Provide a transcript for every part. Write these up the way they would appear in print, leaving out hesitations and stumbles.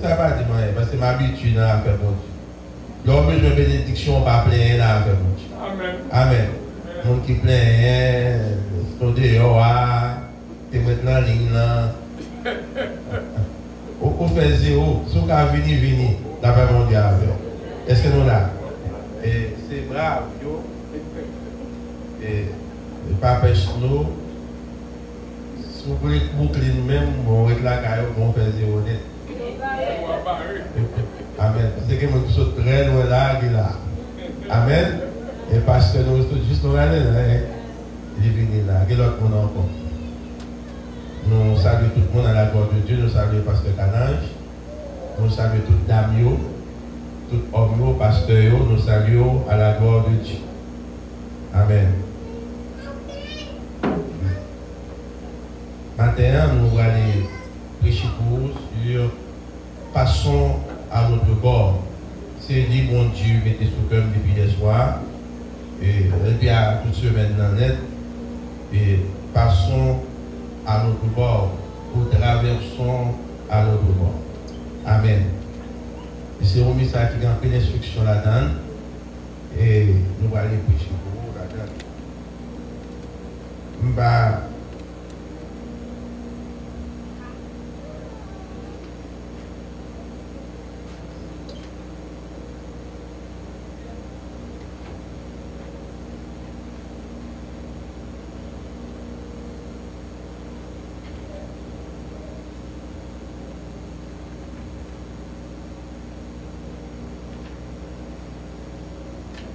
ça va dire, parce que ma habitude à faire bon Dieu. L'homme besoin de bénédiction, pas plein à faire bon Dieu. Amen. Amen. Mon qui plein, ton dehors, tu es maintenant en ligne là. Au fait zéro, si vous avez vini, d'après mon Dieu. Est-ce que nous là? Et c'est brave, yo. Et pas nous. Si vous voulez boucler nous-mêmes, on va être là, on fait zéro net. Amen. C'est que nous sommes très loin là, Amen. Et parce que nous sommes juste nous allons là, il est venu là. Quel autre monde encore? Nous saluons tout le monde à la gloire de Dieu. Nous saluons Pasteur Canage. Nous saluons toute dame, tout homme, pasteur, nous saluons à la gloire de Dieu. Amen. Maintenant, nous allons aller prêcher pour vous sur passons à notre bord. C'est dit, mon Dieu, mettez sous cœur depuis hier soir. Et il y a toute semaine dans net. Et passons à notre bord. Ou traversons à notre bord. Amen. Et c'est un message qui a un peu d'instruction là-dedans. Et nous allons aller prêcher pour vous là-dedans.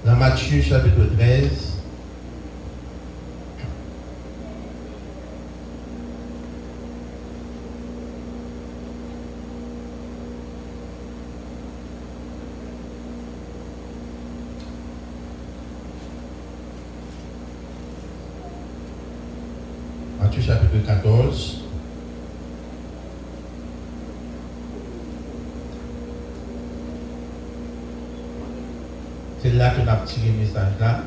Dans Matthieu chapitre 13, Matthieu chapitre 14, c'est là que nous avons tiré le message là,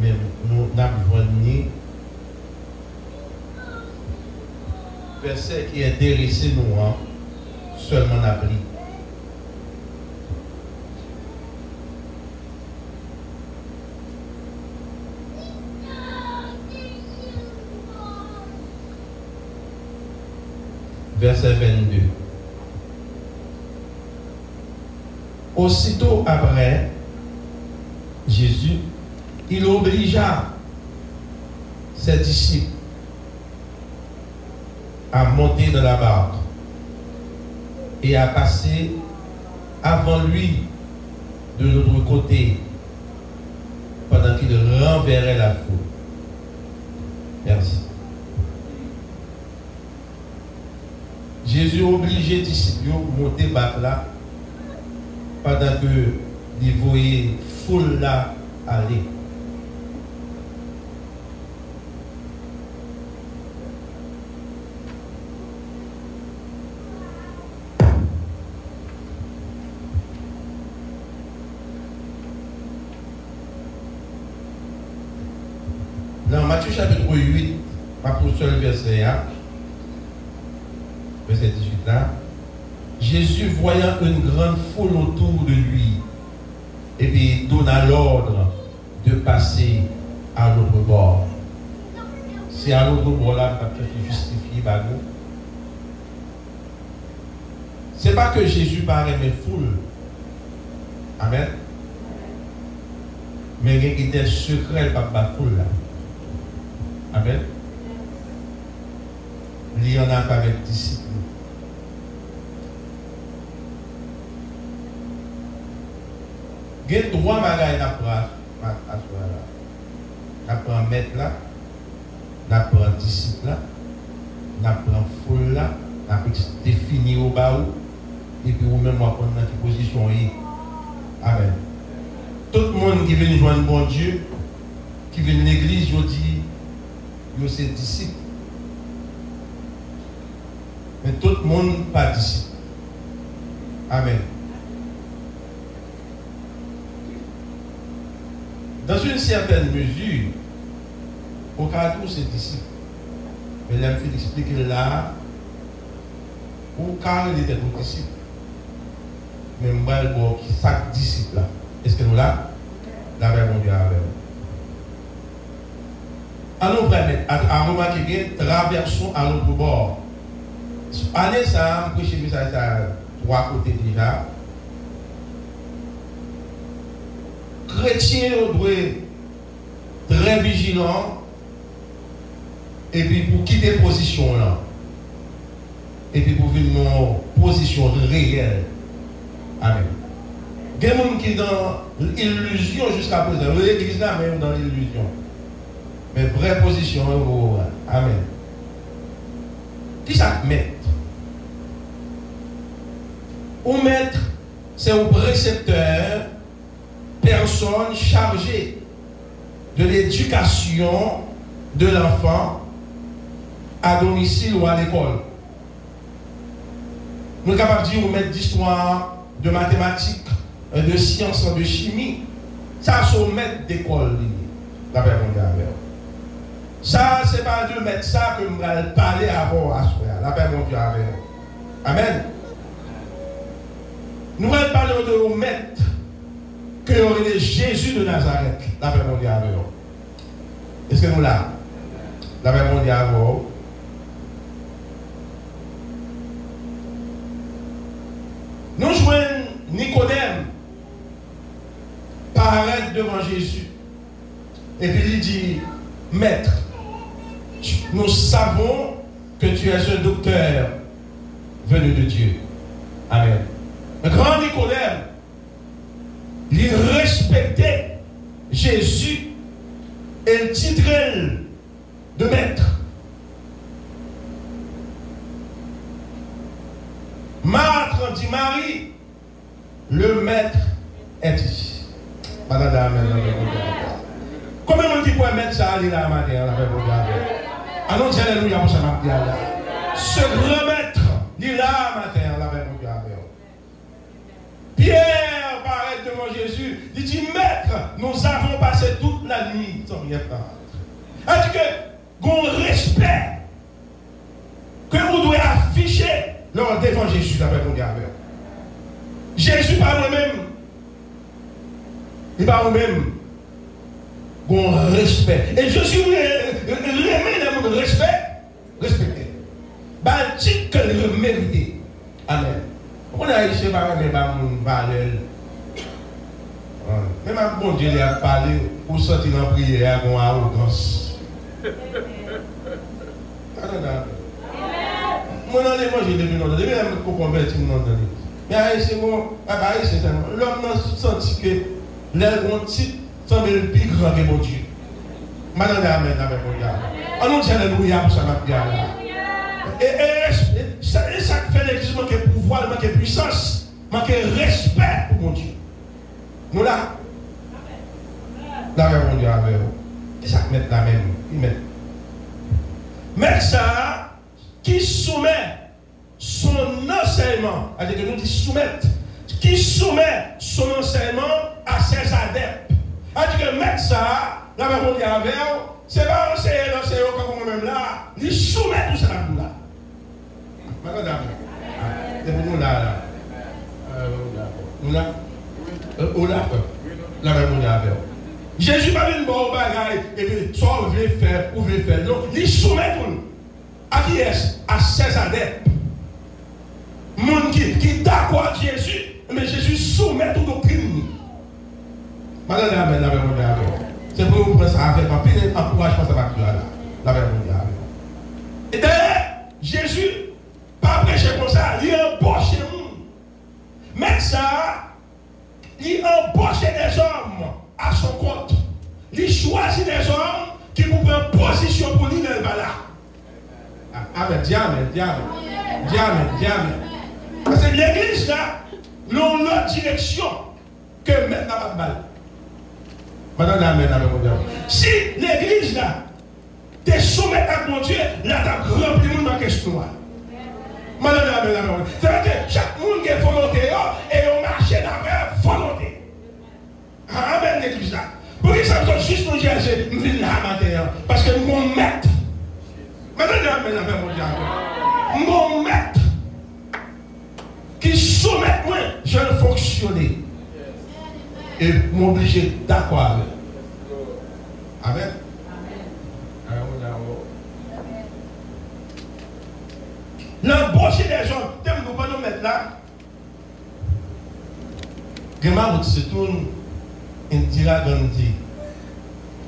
mais nous avons joigné verset qui intéressé nous, seulement appris. Verset 22. Aussitôt après, Jésus, il obligea ses disciples à monter dans la barque et à passer avant lui de l'autre côté pendant qu'il renverrait la foule. Merci. Jésus obligeait les disciples à monter barque là pendant que les voyaient foule là aller. Dans Matthieu chapitre 8, pas pour seul verset 1, verset 18 là, Jésus voyant une grande foule autour de lui, et puis donna l'ordre de passer à l'autre bord. C'est à l'autre bord là que justifie par nous. Ce n'est pas que Jésus paraît mes foules. Amen. Mais il y a des secrets par la foule là. Amen. Il y en a avec disciples. Il y a trois bagages à apprendre maître là, apprendre disciple là, apprendre foule là, apprendre définir au bas et puis ou même apprendre dans quelle position il est. Amen. Tout le monde qui vient joindre bon Dieu, qui vient de l'église, je dis, il c'est disciple. Mais tout le monde pas disciple. Amen. Dans une certaine mesure, au cas où c'est disciple, mais là, il faut expliquer là, au cas où il était disciple. même mal bon qui chaque disciple là. Est-ce que nous là la paix mon Dieu avec nous. Allons à remarquer bien, traversons à l'autre bord. Allez ça, prêcher message à trois côtés déjà. Chrétiens doivent être très vigilants et puis pour quitter position là. Et puis pour venir dans position réelle. Amen. Il y a des gens qui sont dans l'illusion jusqu'à présent. L'église là même dans l'illusion. Mais vraie position, amen. Qui ça maître? Ou maître, c'est un précepteur, personne chargée de l'éducation de l'enfant à domicile ou à l'école. Nous sommes capables de dire, maître d'histoire, de mathématiques, de sciences, de chimie. Ça, c'est maître d'école. La paix mondiale. Ça, ce n'est pas de mettre ça que nous allons parler avant à soi. La paix mondiale. Amen. Nous allons parler de maître que est Jésus de Nazareth. La paix mondiale. Est-ce que nous l'avons? La paix mondiale. Nous joignons Nicodème paraître devant Jésus. Et puis il dit, Maître, nous savons que tu es un docteur venu de Dieu. Amen. Le grand Nicodème, il respectait Jésus et le titrait de maître. Marthe dit Marie, le maître est ici. Madame, comment on dit pour mettre ça aller là matin avec vos gars? Allons alléluia pour ça matin. Ce grand maître, il est là matin avec vos gars. Pierre paraît devant Jésus, il dit Maître, nous avons passé toute la nuit sans rien faire. C'est-à-dire que qu'on respect que vous devez afficher lors devant Jésus avec vos gars. Jésus par lui-même, il par lui-même. Bon respect. Et Jésus remet le respect, respecté. Bah, dit que le mérité. Amen. On a ici par exemple mon valeur. Même un bon Dieu a parlé pour sortir dans la prière avec arrogance. Moi dans l'évangile depuis longtemps, depuis que je convertis mon nom. Mais c'est bon, l'homme n'a senti que l'air titre semble le plus grand que mon Dieu. Madame, amen, avec mon Dieu. On nous dit alléluia pour ça, ma Dieu. Et ça fait l'église manque de pouvoir, manque de puissance, manque de respect pour mon Dieu. Nous là. Là, mon Dieu, avec vous. Et ça met la même. Il met. Mais ça, qui soumet son enseignement, c'est-à-dire que nous disons soumettre, qui soumet son enseignement à ses adeptes. C'est-à-dire que mettre ça, la même on dit avec vous, c'est pas enseigner l'enseignant comme moi-même là, il soumet tout ça là. Madame, c'est pour nous là. Nous là. La même on dit avec vous. Jésus n'a pas une bonne bagaille, et puis soit vous voulez faire, ou vous voulez faire. Non, il soumet tout. À qui est-ce? À ses adeptes. Monde qui d'accord avec Jésus, mais Jésus soumet toute doctrine. Madame, la même on dit avec vous. C'est pour vous prendre ça avec un peu d'encouragement, ça va plus là. La même on dit avec vous. Et d'ailleurs, Jésus, pas prêcher comme ça, il embauche les gens. Mais ça, il embauche des hommes à son compte. Il choisit des hommes qui vous prennent position pour lui dans le là. Amen, diamant. Parce que l'église là, nous l'autre direction que maintenant pas de balle. Madame, amen, si l'église là, t'es soumis à mon Dieu, là t'as rempli le monde dans question. Madame, amen. C'est-à-dire que chaque monde qui est volonté et on marche dans la volonté. Amen, l'église là. Pour que ça soit juste nous dire, nous venons là matin, parce que nous sommes maîtres. Madame, amen, mon Dieu. Mon maître qui soumet moi, je vais fonctionner. Et m'obliger d'accord avec. Amen. L'embaucher des gens, thème nous pas nous mettre là. Gema se tourne Indira Gandhi.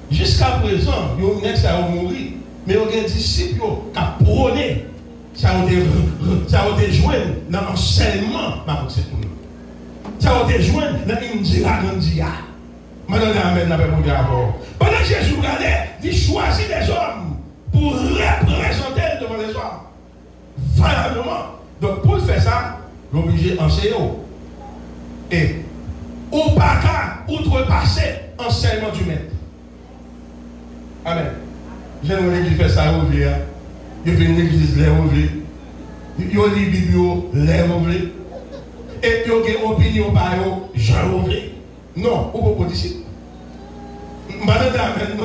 Jusqu'à présent, il y a un qui a mouru, mais il y a des disciples qui ont prôné, qui ont été joints dans l'enseignement. Ça a été joint dans Indira Gandhi. Madame Amen, pendant que Jésus regardait, il choisit des hommes pour représenter devant les hommes. Valablement. Donc pour faire ça, l'obligé d'enseigner. Et ou pas qu'à outrepasser l'enseignement du maître. Amen. J'aime l'église faire ça ouvrir. Il fait une église les ouvrir. Il y a des biblios les ouvrir. Et il y a une opinion par eux, j'en ouvrir. Non, ou pas d'ici. Madame Amen,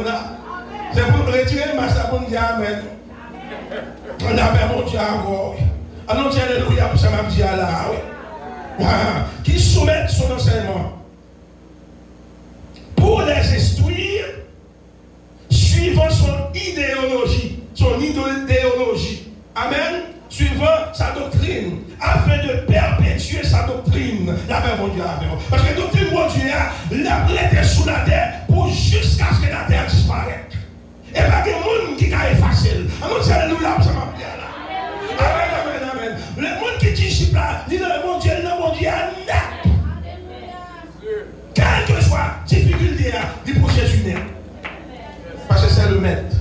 c'est pour retirer le master pour dire Amen. On a fait mon Dieu avant. Allons dire Alléluia pour ça, m'a dit là. Qui soumettent son enseignement pour les instruire suivant son idéologie. Amen. Suivant sa doctrine, afin de perpétuer sa doctrine. La paix, mon Dieu, parce que la doctrine, mon Dieu, la plaie sous la terre pour jusqu'à ce que la terre disparaisse. Et pas que le monde qui est facile. Amen, alléluia, ça m'a bien là. Amen, amen, amen. Le monde qui disciple là, dit mon Dieu, net. Quelle que soit la difficulté, il pour Jésus net. Parce que c'est le maître.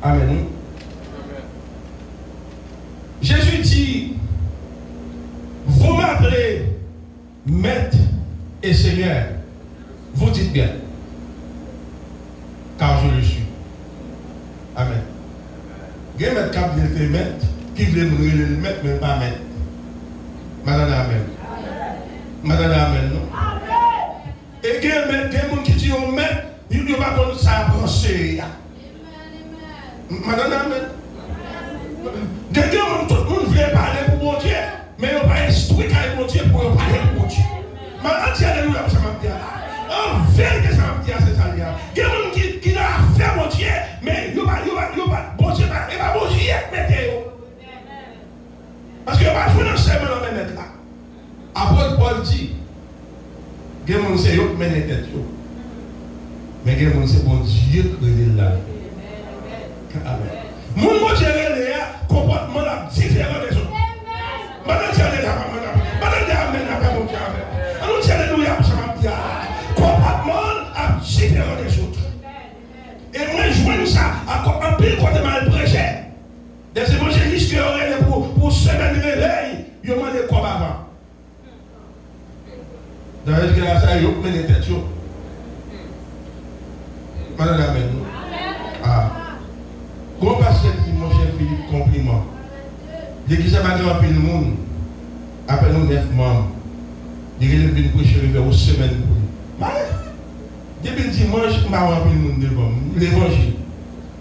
Amen. Jésus dit, vous m'appelez maître et Seigneur. Vous dites bien. Car je le suis. Amen. Il y a un maître qui veut faire maître, qui veut me le mettre, mais pas maître. Madame Amen. Madame Amen, non? Et il y a un maître qui dit au maître, il ne va pas comme ça penser. Madame Amen. Quelqu'un, tout le monde veut parler pour mon Dieu, mais il n'a pas instruit avec mon Dieu pour parler pour mon Dieu. Mais on dit alléluia, ça m'a dit là. En vérité, ça m'a dit, c'est ça. Il y a des gens qui n'ont fait mon Dieu, mais il n'y a pas bon Dieu, il n'y a pas bon Dieu, mettez-vous. Parce qu'il n'y a pas de enseignement dans le mettre là. Apôtre Paul dit, il y a des gens qui ont mené tête, mais il y a des gens qui ont bon Dieu qui est là. Amen. Mon Dieu est là, comportement différent des autres. Madame Dieu est là, madame Dieu est là, mon Dieu. Alors Dieu est là, comportement différent des autres. Et moi, je vois ça, en pile côté mal prêché. Des évangélistes qui auraient pour semaine de réveil, ils ont demandé quoi avant. D'ailleurs, il y a ça, ils ont mené tête. Madame Amen. Ah. Gros pasteur dit, mon cher Philippe, compliment. Dès qu'il s'est battu en pile le monde, après nous 9 membres, il est venu prêcher vers aux semaines pour lui. Depuis le dimanche, je m'a rempli le monde devant l'évangile.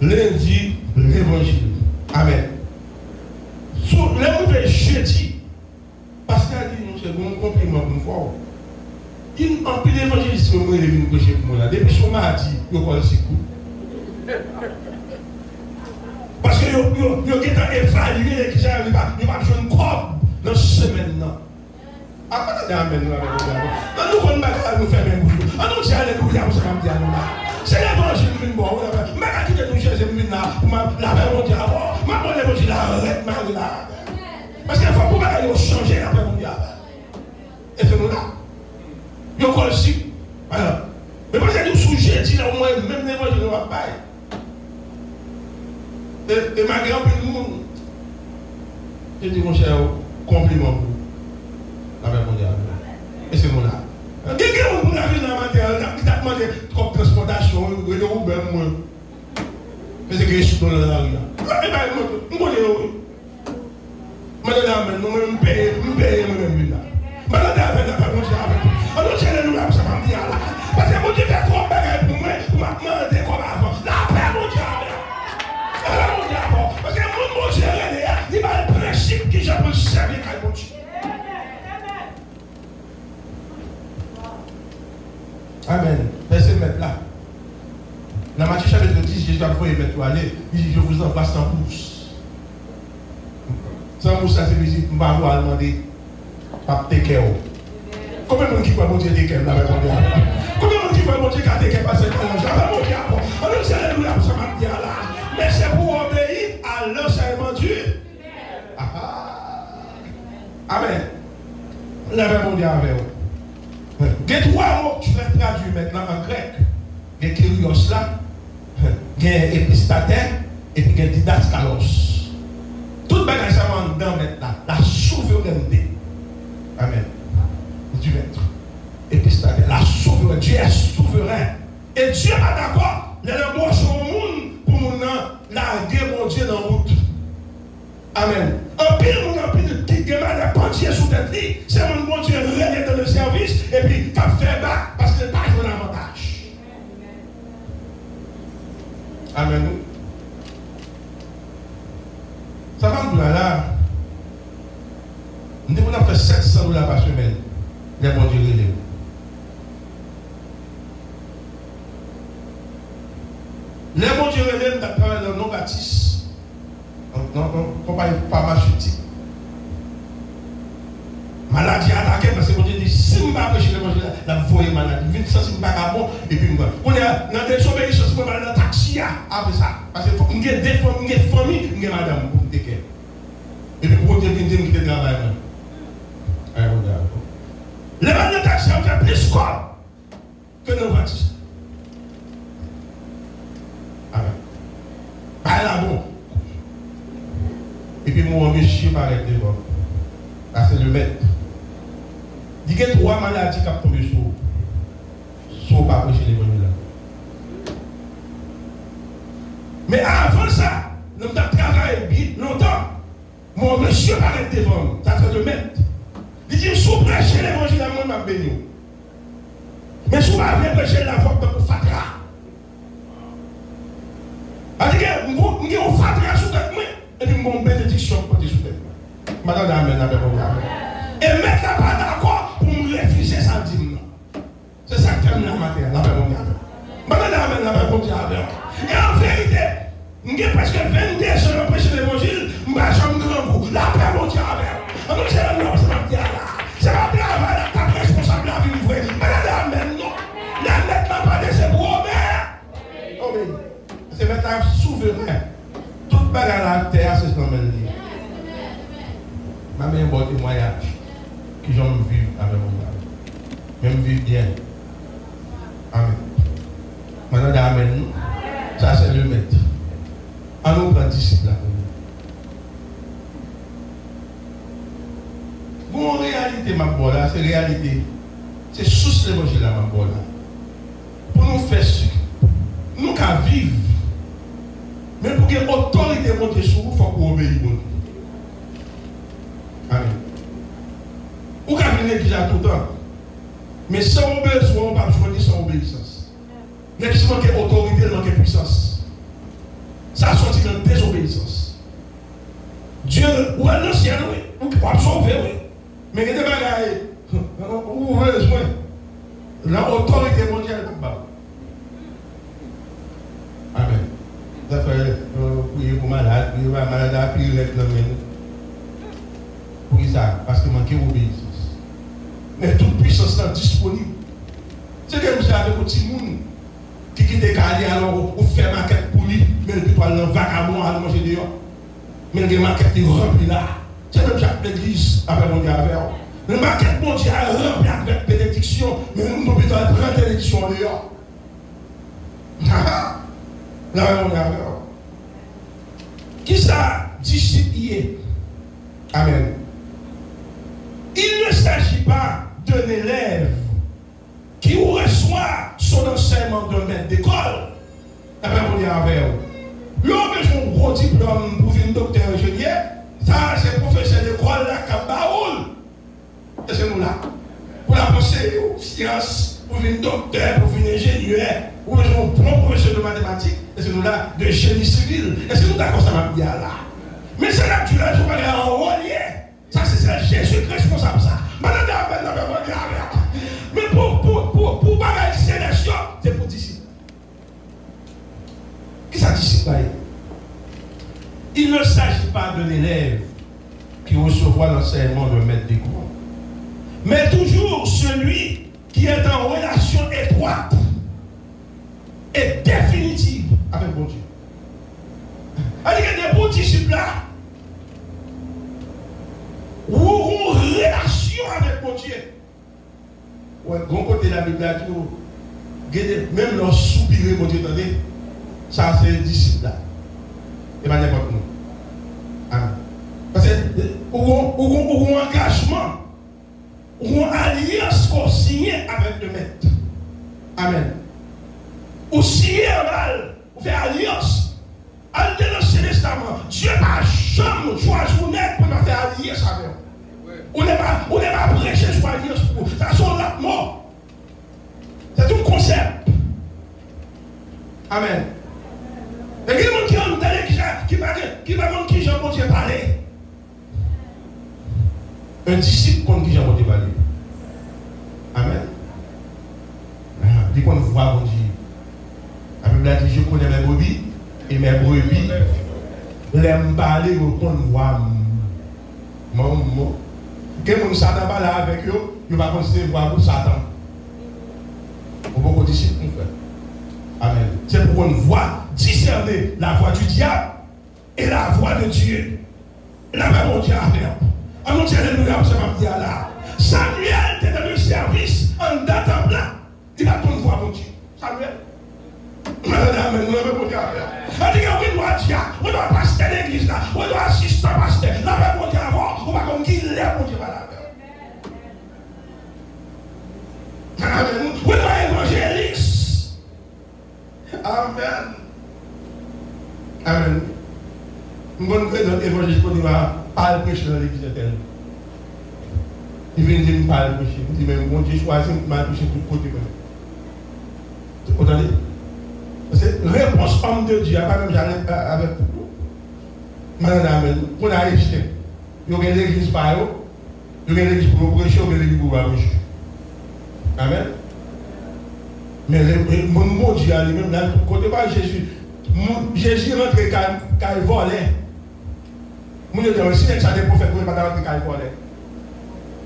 Lundi, l'évangile. Amen. Sur le mauvais jeudi, parce qu'il a dit, mon cher, mon compliment pour une fois. Il m'a empilé l'évangile, il est venu prêcher pour moi. Depuis son mardi, il a collé ses coups. Parce que il y a évalué qui il va jouer une croix dans cette semaine. Après, amen. Nous connaissons pas nous faire même boulot. Nous disons alléluia, nous sommes bien là. C'est l'évangile qui vient bon. Mais quand tu es nous chercher, nous là, la paix mondiale. Ma bonne évangile arrête, là. Parce qu'il faut pour changer la paix mondiale. Et c'est nous là. Il y a encore ici. Alors, mais parce que nous sujet, dit là au moins, même l'évangile ne va pas. Et ma grand-père, je dis mon cher, compliment pour la paix mondiale. Et c'est mon là. Quelqu'un pour la vie dans la matière, qui t'a demandé comme transportation, le Uber, moi. Mais c'est que je suis dans la rue. Eh bien, nous connaissons. Madame, nous payons nous-mêmes. Madame, nous alors, j'ai le nom, ça m'a dit là. Parce que mon Dieu fait trop de pour moi, pour m'amener comme avant. La paix mondiale. Parce que mon Dieu, il va le principe qui j'ai pour servir quand mon Dieu. Amen. Laissez mettre là. Dans Matthieu chapitre 10, Jésus a fait mettre aller. Il dit, je vous envoie sans mousse. Sans mousse, ça c'est visite. Je ne vais pas vous demander. Pas te care. Combien de monde qui croit mon Dieu te care là? Combien de monde qui croit mon Dieu qui a te care parce que mon Dieu avant. Alors c'est alléluia pour ça m'a dit là. Mais c'est pour obéir à l'enseignement du Dieu. Amen. Lève mon Dieu avec vous. Il y a trois mots que tu vas traduire maintenant en grec. Il y a kyrios là, il y a épistater et puis il y a didaskalos. Tout le bagage ça va dedans maintenant. La souveraineté. Amen. Du maître. Épistater. La souveraineté. Dieu est souverain. Et Dieu n'est pas d'accord. Il y a le mot sur le monde pour nous larguer mon Dieu dans la route. Amen. Un pile, qui demande à pencher sous tête, c'est mon Dieu relais dans le service et puis tu as fait bas parce que tu as un avantage. Amen. Ça va nous là. Nous devons faire 700 $ par semaine. Les bon Dieu relais. Les bon Dieu relais, nous travaillons dans Novartis. Compagnie pharmaceutique. Maladie attaquée parce que mon Dieu dit si je ne vais pas prêcher l'évangile, la voie maladie. Je ne sais pas si je ne vais pas bon et puis on est dans des obéissances, je vais aller dans le taxi après ça. Parce qu'il faut que j'ai des familles, j'ai madame pour me décaler. Et puis pour Dieu vient quitter le travail. Les gens de taxi ont fait plus quoi que nos vaccins. Amen. Pas là bon. Et puis mon monsieur m'arrête devant. Là c'est le maître. Il y a 3 maladies qui ont tombé sur pas prêcher l'évangile là. Mais avant ça, nous avons travaillé longtemps. Mon monsieur m'arrête devant. Ça c'est le maître. Il dit, si vous prêchez l'évangile à moi, je vais bénir. Mais si vous avez prêché la voix pour fatra. C'est-à-dire que vous avez un fatra sous tête. Et puis, mon bénédiction pour te soutenir. Madame, amen, avec mon amen. Et mettre la pas d'accord pour me refuser ça dîme. C'est ça que fait la matière, avec mon amen. Madame, amen, avec mon amen. Et en vérité, j'ai presque 22 ans de prêcher l'évangile, je vais jamais grand coup. La paix, mon Dieu, amen. Alors, c'est la norme, c'est ma pierre là. C'est ma pierre là, ta responsable la vie vraie. Madame, amen, non. La mettre la pas de ses gros mères. Oh, mais, c'est mettre un souverain. Toute bagarre à la terre, c'est ce qu'on me dit. Ma mère a un bon témoignage que j'aime vivre avec mon mari. Même vivre bien. Amen. Maintenant, amen. Ça, c'est le maître. En nous prend disciple. Bon, en réalité, ma bonne là, c'est réalité. C'est sous l'évangile là, ma bonne là. Pour nous faire ce nous qu'à vivre. Mais pour que l'autorité monte sur vous, il faut qu'on obéisse. Amen. Ou qu'à venir l'église tout le temps. Mais sans obéissance, on ne va pas choisir sans obéissance. Mais qui manque d'autorité, il manque puissance. Ça sortit dans la désobéissance. Dieu, ou à l'ancien, oui, ou qui peut sauver, oui. Mais il y a des bagailles, ou besoin. L'autorité mondiale est bas. Amen. Ça fait prier pour malade, prier pour malade, prier pour le pour ça, parce qu'il manque d'obéissance. Mais toute puissance est disponible. C'est comme ça avec un petit monde qui quitte calé alors on fait maquette pour lui, mais il peut aller dans vagabond à manger dehors. Mais les maquettes sont remplies là. C'est comme ça que l'église avec mon diable. Les maquettes mondiales remplies avec bénédiction, mais nous ne pouvons pas prendre bénédiction dehors. Là, on est avec. Qui ça disciplier? Amen. Il ne s'agit pas d'un élève qui reçoit son enseignement d'un maître d'école. Amen, on est avec. L'homme a un gros diplôme pour une docteur ingénieur. Ça, c'est professeur d'école là, qui baoule. Et c'est nous là. Pour la pensée, science, pour une docteur, pour une ingénieur, pour un bon professeur de mathématiques. Et c'est nous là, de génie civil. Et c'est nous d'accord, ça va bien là. Mais c'est là que tu l'as, je vais en relier. Ça, c'est Jésus qui est responsable, ça. Mais pour bagaille, c'est pas de l'élève qui recevra l'enseignement de maître des cours, mais toujours celui qui est en relation étroite et définitive avec mon Dieu. Il y a des bons disciples là, ou ont une relation avec mon Dieu. Ouais, bon côté de la Bible, même leur soupirer, mon Dieu, attendez, ça c'est les disciples là. Et pas n'importe nous. Amen. Parce que, ou un engagement, ou une alliance qu'on signe avec le maître. Amen. Ou signer un mal, ou faire alliance. Dans l'Ancien Testament, Dieu n'a jamais choisi pour faire alliance avec nous. On n'est pas prêché sur alliance pour vous. Ça sont la mort. C'est un concept. Amen. Et il y a des gens qui ont qui va qui Jean-Paul parler. Un disciple contre qui Jean-Paul parler. Amen. Il qu'on voit mon Dieu. La Bible a dit, je connais mes brebis et mes brebis. L'aime parler au qu'on voit. Quelqu'un qui Satan parle avec eux, il va considérer voir pour Satan. Pour beaucoup de disciples, mon frère. Amen. C'est pour qu'on voit discerner la voix du diable et la voix de Dieu. La même mon Dieu a fait. On dit alléluia, ça va me dire là. Samuel était dans le service en datant là. Il a ton voix, mon Dieu. Samuel. Amen. On dit qu'on doit dire, on doit passer l'église là, on doit assister au pasteur. La même mon Dieu avant, on va comme qu'il est, mon Dieu va la Amen. On doit évangéliste. Amen. Amen. Je vais dans l'évangile qu'on va pas prêcher dans l'église éternelle. Il vient dire que pas prêcher. Il dit même, mon Dieu choisit de prêcher tout côté. Vous entendez? Parce que réponse homme de Dieu, pas même j'arrête avec vous. Amen. Pour la réussite, il y a l'église par eux, il y a l'église pour prêcher, il y a l'église pour prêcher. Amen. Mais mon Dieu, lui-même, là, côté pas Jésus, Jésus rentre quand il volait. Mon Dieu, si ça des prophètes, vous ne pouvez pas rentrer quand il volait.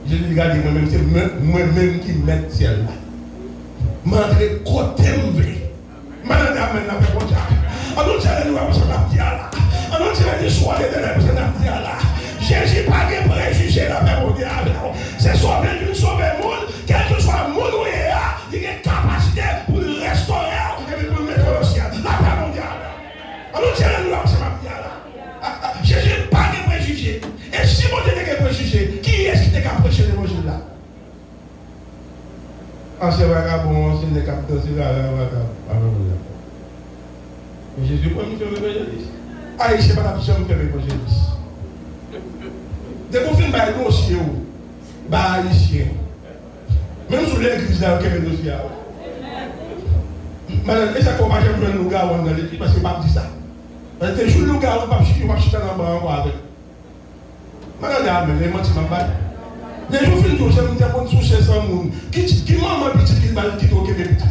Jésus dit, regardez, moi-même, c'est moi-même qui mets le ciel là. M'entrer côté m'ouvrir. Maintenant, amen, la paix, mon Dieu. On nous tient les lois pour ce qu'on là. On nous tient les soins des ténèbres pour ce qu'on là. Jésus n'a pas de préjugé, la paix, mon Dieu. C'est sauver Dieu, sauver le monde. Quel que soit le monde où il est, il a une capacité pour le restaurer et pour le mettre au ciel. La paix, mon Dieu. On nous tient les lois pour ce qu'on là. Jésus n'a pas de préjugé. Et si mon Dieu n'a pas de préjugé, qui est-ce qui t'a prêché l'évangile là? C'est vagabond, c'est le capitaine, c'est vagabond. Mais Jésus, pourquoi nous faisons l'évangéliste? Ah, il ne sait pas la puissance de faire l'évangéliste. Dès qu'on fait un dossier, haïtien. Même sur l'église, là, on fait un dossier. Madame, et ça faut pas que je me gars dans l'église parce que je ne pas dire ça. Parce que je ne pas chuter dans le bras encore avec. Madame, les gens qui m'ont battu. Les jours finissent toujours, je me dis qu'on touche 500 personnes. Qui maman petit qui va quitter au Québec petit.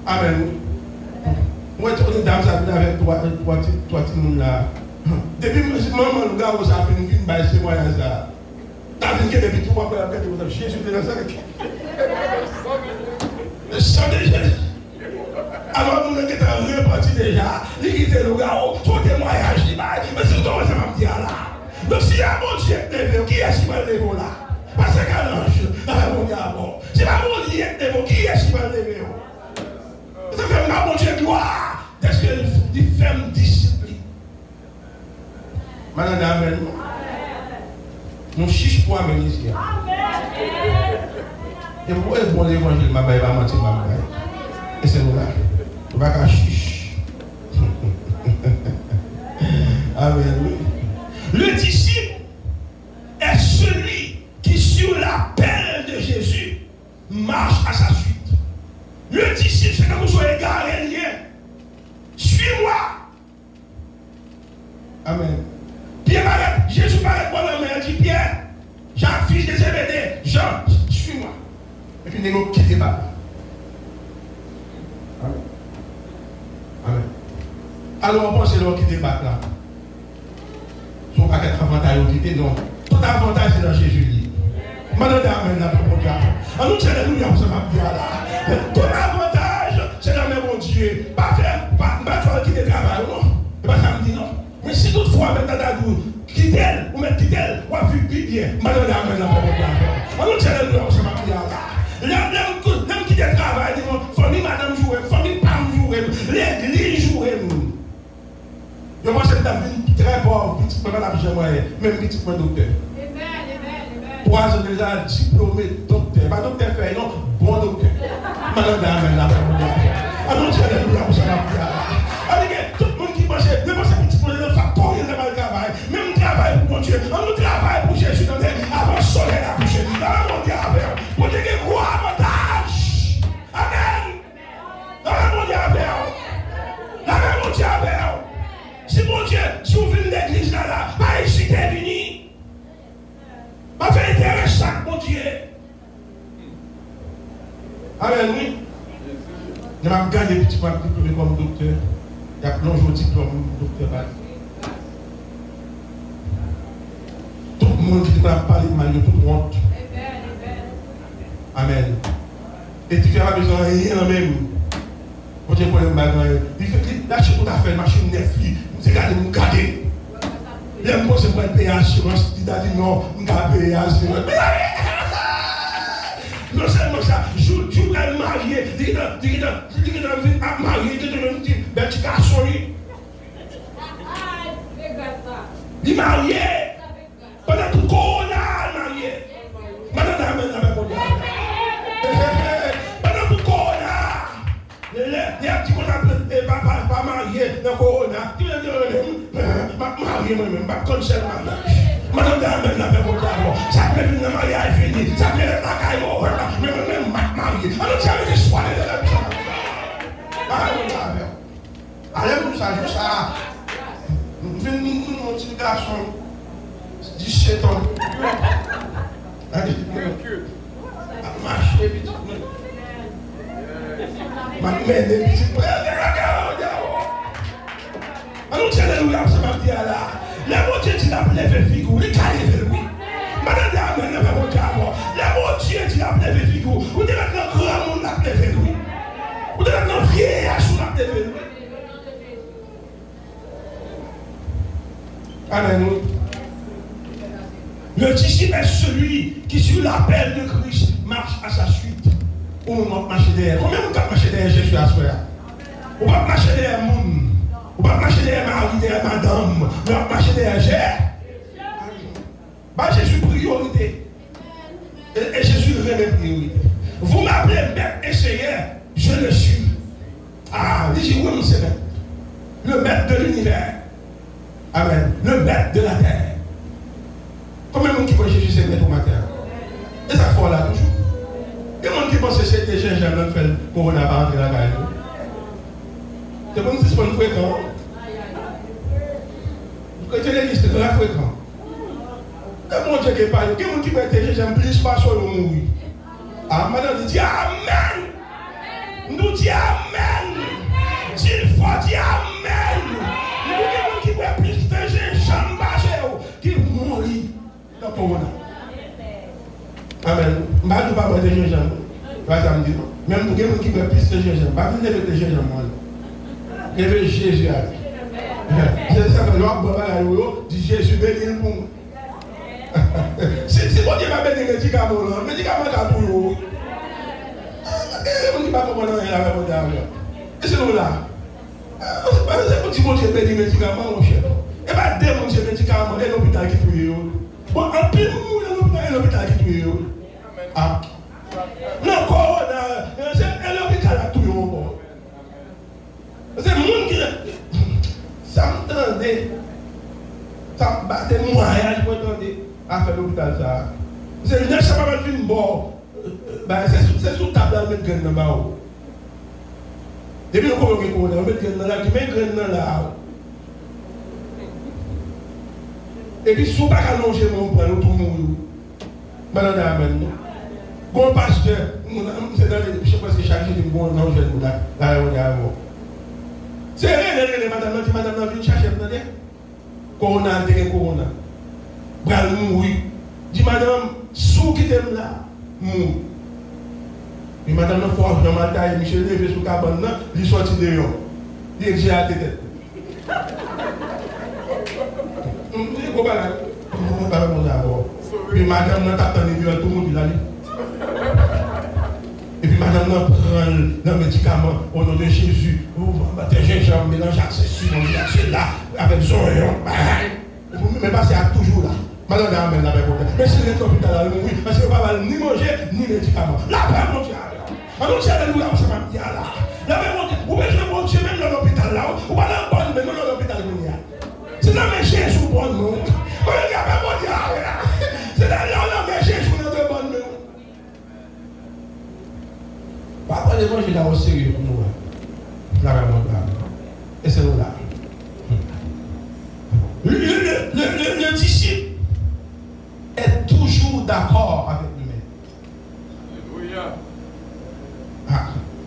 Amen. Moi, je suis dame, ça vient avec toi, tout le monde là. Depuis maman, le gars, ça fait une vie, c'est moi, ça. T'as vu que depuis tout le monde, Jésus est dans ça. Le sang de Jésus. Alors, nous avons été repartis déjà. Il quittait le gars, tout témoignage, mais c'est tout, ça va me dire là. Donc, si y a mon Dieu qui est-ce qui va lever là? Parce qu'un ange, mon Dieu, si pas mon Dieu qui est-ce qui va lever? Ça fait mon Dieu gloire. Est-ce qu'il fait une discipline? Madame, amen. Nous chiche pour amener ici. Et pourquoi est-ce bon l'évangile m'a pas menti m'a et c'est nous là. On va qu'à chiche. Amen. Le disciple est celui qui, sur l'appel de Jésus, marche à sa suite. Le disciple, c'est quand vous soyez égaré, suis-moi. Amen. Pierre paraît, Jésus paraît pour la main, dit Pierre, Jacques, fils de Zébédée, Jean, suis-moi. Et puis, nous quittons pas. Amen. Amen. Alors on pense que c'est l'heure qui débat là. Son paquet d'avantages qui était non. Tout avantage c'est dans Jésus. Madame Amen, la pour Dieu. En nous, c'est alléluia, ça m'a dit là. Tout avantage, c'est dans mes bon Dieu. Pas faire, pas quitter le travail, non. Pas ça me dit non. Mais si toutefois, maintenant, quitter elle, ou mettre quitter elle, ou à vivre bien, Madame Amen, la pour Dieu. En nous, c'est alléluia, ça m'a dit là. L'homme qui le travail, famille madame jouer, famille pam jouer, l'église jouer. Je pense que c'est une très pauvre, petit peu même petit peu docteur. 3 ans déjà diplômé docteur. Pas docteur fait, non, bon docteur. Madame Amen, la alors, c'est alléluia, ça va bien. Tout le monde qui pense, ne pense pas petit peu de facteur, il n'a pas de travail. Même travail pour mon Dieu. On nous travaille pour Jésus dans les avant le soleil à coucher. Dans mon Dieu avec. Pour dire que gros avantage. Amen. Dans mon Dieu avec. Dans mon Dieu avec. Si mon Dieu, si vous venez de l'église là, pas ici, t'es venu. Pas fait intéressant, mon Dieu. Amen, oui. Je vais gagner petit peu comme docteur. Il y a plongé au diplôme docteur. Tout le monde qui va parler de Marie, tout le monde. Amen. Et tu feras besoin de rien même. Mon Dieu, pour le bagage. Il fait que là, je peux faire une machine neuf. C'est garder mon cadet. Les gens qui sont payés assurance, ils disent non, on va payer assurance. Non seulement ça, je vais me marier, je vais me marier, je vais me dire, ben tu as souri. Il est marié. Pendant tout le monde est marié. Madame Amen, la même pendant tout le monde, les petits qu'on appelle pas marié, dans le corona, tu vas dire, marié moi-même, pas conseil mariage. Madame Amen, la même ça peut venir dans le mariage fini, ça peut être la caille mort, mais même marié. Alors tu avais des soins de la vie. Allez, vous savez ça. Mon petit garçon, 17 ans. Allez, marche, petit. Ma mère, les petits. Alors, tu as alléluia, ça m'a dit là. Les mots Dieu, tu l'as levé figure, il a levé lui. Madame Amen, la même les mots Dieu, tu l'as levé figure. Vous devez être un grand monde, l'a levé lui. Vous devez être un vieillard, l'a levé lui. Amen. Le disciple est celui qui, sur l'appel de Christ, marche à sa suite. Ou on va marcher derrière. Combien de temps marcher derrière Jésus à soi? On va marcher derrière le monde. On va marcher derrière Marie, derrière madame. On va marcher derrière Jésus. Bah, Jésus priorité. Et Jésus remet priorité. Vous m'appelez maître et seigneur, je le suis. Ah, il dit oui, c'est maître. Le maître de l'univers. Amen. Le maître de la terre. Combien de monde qui voit Jésus c'est maître au matin? Et ça fait là toujours. Et monde qui pense que c'est des gens qui ont fait pour qu'on n'a pas entré la caille. C'est comme si c'est pas fréquent. Quand tu es l'église, c'est très fréquent. Et mon Dieu qui parle, qui monde qui peut être j'aime plus pas sur le mourir. Ah, madame dit Amen. Nous dit Amen. S'il faut dire Amen. Nous qui peut plus de gens qui mourir dans ton monde. Amen. Je ne vais pas voir des gens. Même nous qui peut plus de gens. Je ne vais pas venir avec des gens. Il y avait Jésus. C'est ça que l'homme dit Jésus béni pour moi. Si bon Dieu m'a béni les médicaments, les médicaments sont pour vous. On ne dit pas comment on est là avec mon Dieu. Et c'est nous là. C'est pour dire bon Dieu béni les médicaments, mon cher. Et bien, dès mon Dieu médicaments, et l'hôpital qui touille. Bon, en plus, l'hôpital qui touille. Ah. Non, corona, c'est l'hôpital qui touille. C'est le monde qui. Ça m'entendait. Ça me battait moyen, je m'entendais à faire l'hôpital ça. C'est le neuf, ça va faire une bon. C'est sous table là, on met graine dans le bas. Depuis qu'on met graine dans là, tu mets graine dans là. Et puis, si on ne peut pas allonger mon point, nous tout mourir. Madame Amen. Bon pasteur, c'est dans les. Je sais pas si chaque jour, il y a un bon ange là, on est avant. C'est rien, madame, madame, vient chercher, attendez. Corona, corona. Bral mourir. Dit madame, sous qui t'aime là, mourir. Et madame, il faut que je m'attaque, Michel levé sous cabane, il sorti dehors. Il dit, j'ai la tête. Puis madame, on tape dans les yeux, tout le monde, il a dit. Et puis madame, on prend le médicament au nom de Jésus. Oh, matin, gingembre, mélange avec ceci, là, avec zoyon. Mais parce qu'il y a toujours là. Madame, amène la paix. Mais si vous êtes l'hôpital, oui, parce que vous ne pouvez pas ni manger, ni médicaments. La paix, mon Dieu. Alors, si elle est là, ça va bien là. La paix, mon Dieu. Vous pouvez jouer mon Dieu, même dans l'hôpital là. Vous pouvez aller en bonne, mais non dans l'hôpital. C'est là, mais Jésus, bon, non. Vous pouvez dire, mon Dieu, c'est là, mais Jésus, non, de bonne, non. Papa, les gens, je l'ai au sérieux pour nous. La paix, mon Dieu. Et c'est nous là. Le disciple est toujours d'accord avec lui-même. Alléluia.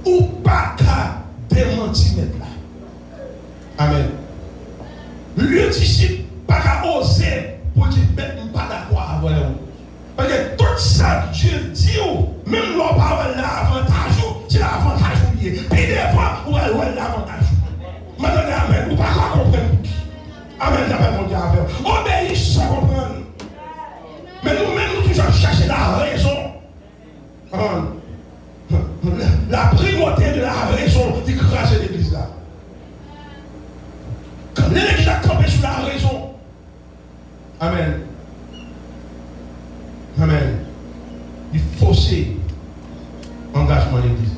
Ou pas qu'à démentir là. Amen. Le disciple pas qu'à oser pour dire que pas d'accord avec vous. Parce que tout ça, Dieu dit, même l'on parle de l'avantage, c'est l'avantage lié. Puis des fois, on va l'avantage. Maintenant, amen, vous ne pouvez pas comprendre. Amen, d'après mon Dieu, obéis sans comprendre. Mais nous-mêmes, nous toujours chercher la raison. La primauté de la raison d'écraser l'église là. Quand l'église a campé sur la raison. Amen. Amen. Il faut engagement de l'église.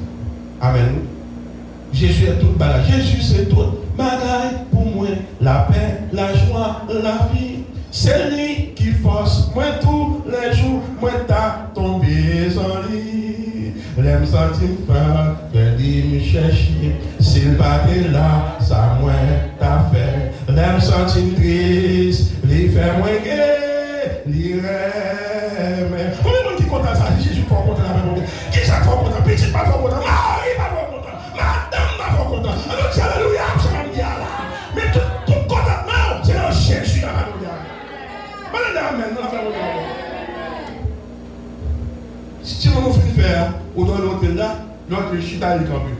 Amen. Jésus est tout bagage. Jésus c'est tout bagaille pour moi. La paix, la joie, la vie. C'est lui qui force moi tous les jours. Moi t'as tombé en lit. L'aime sentir faim, je dis me chercher. S'il pas là, ça moi t'a fait. L'aime sentir triste, lui fait moins gai, lui aime. Combien de monde qui compte ça? Jésus pas content la même. Qui ça pas content? Petit pas content. Marie pas content. Madame pas content. Alors dis alléluia, ça va me dire là. Mais tout contentement, c'est dans Jésus la même. Madame, nous l'avons fait. Si tu veux nous faire, ou dans l'hôtel là, l'autre chita le campé.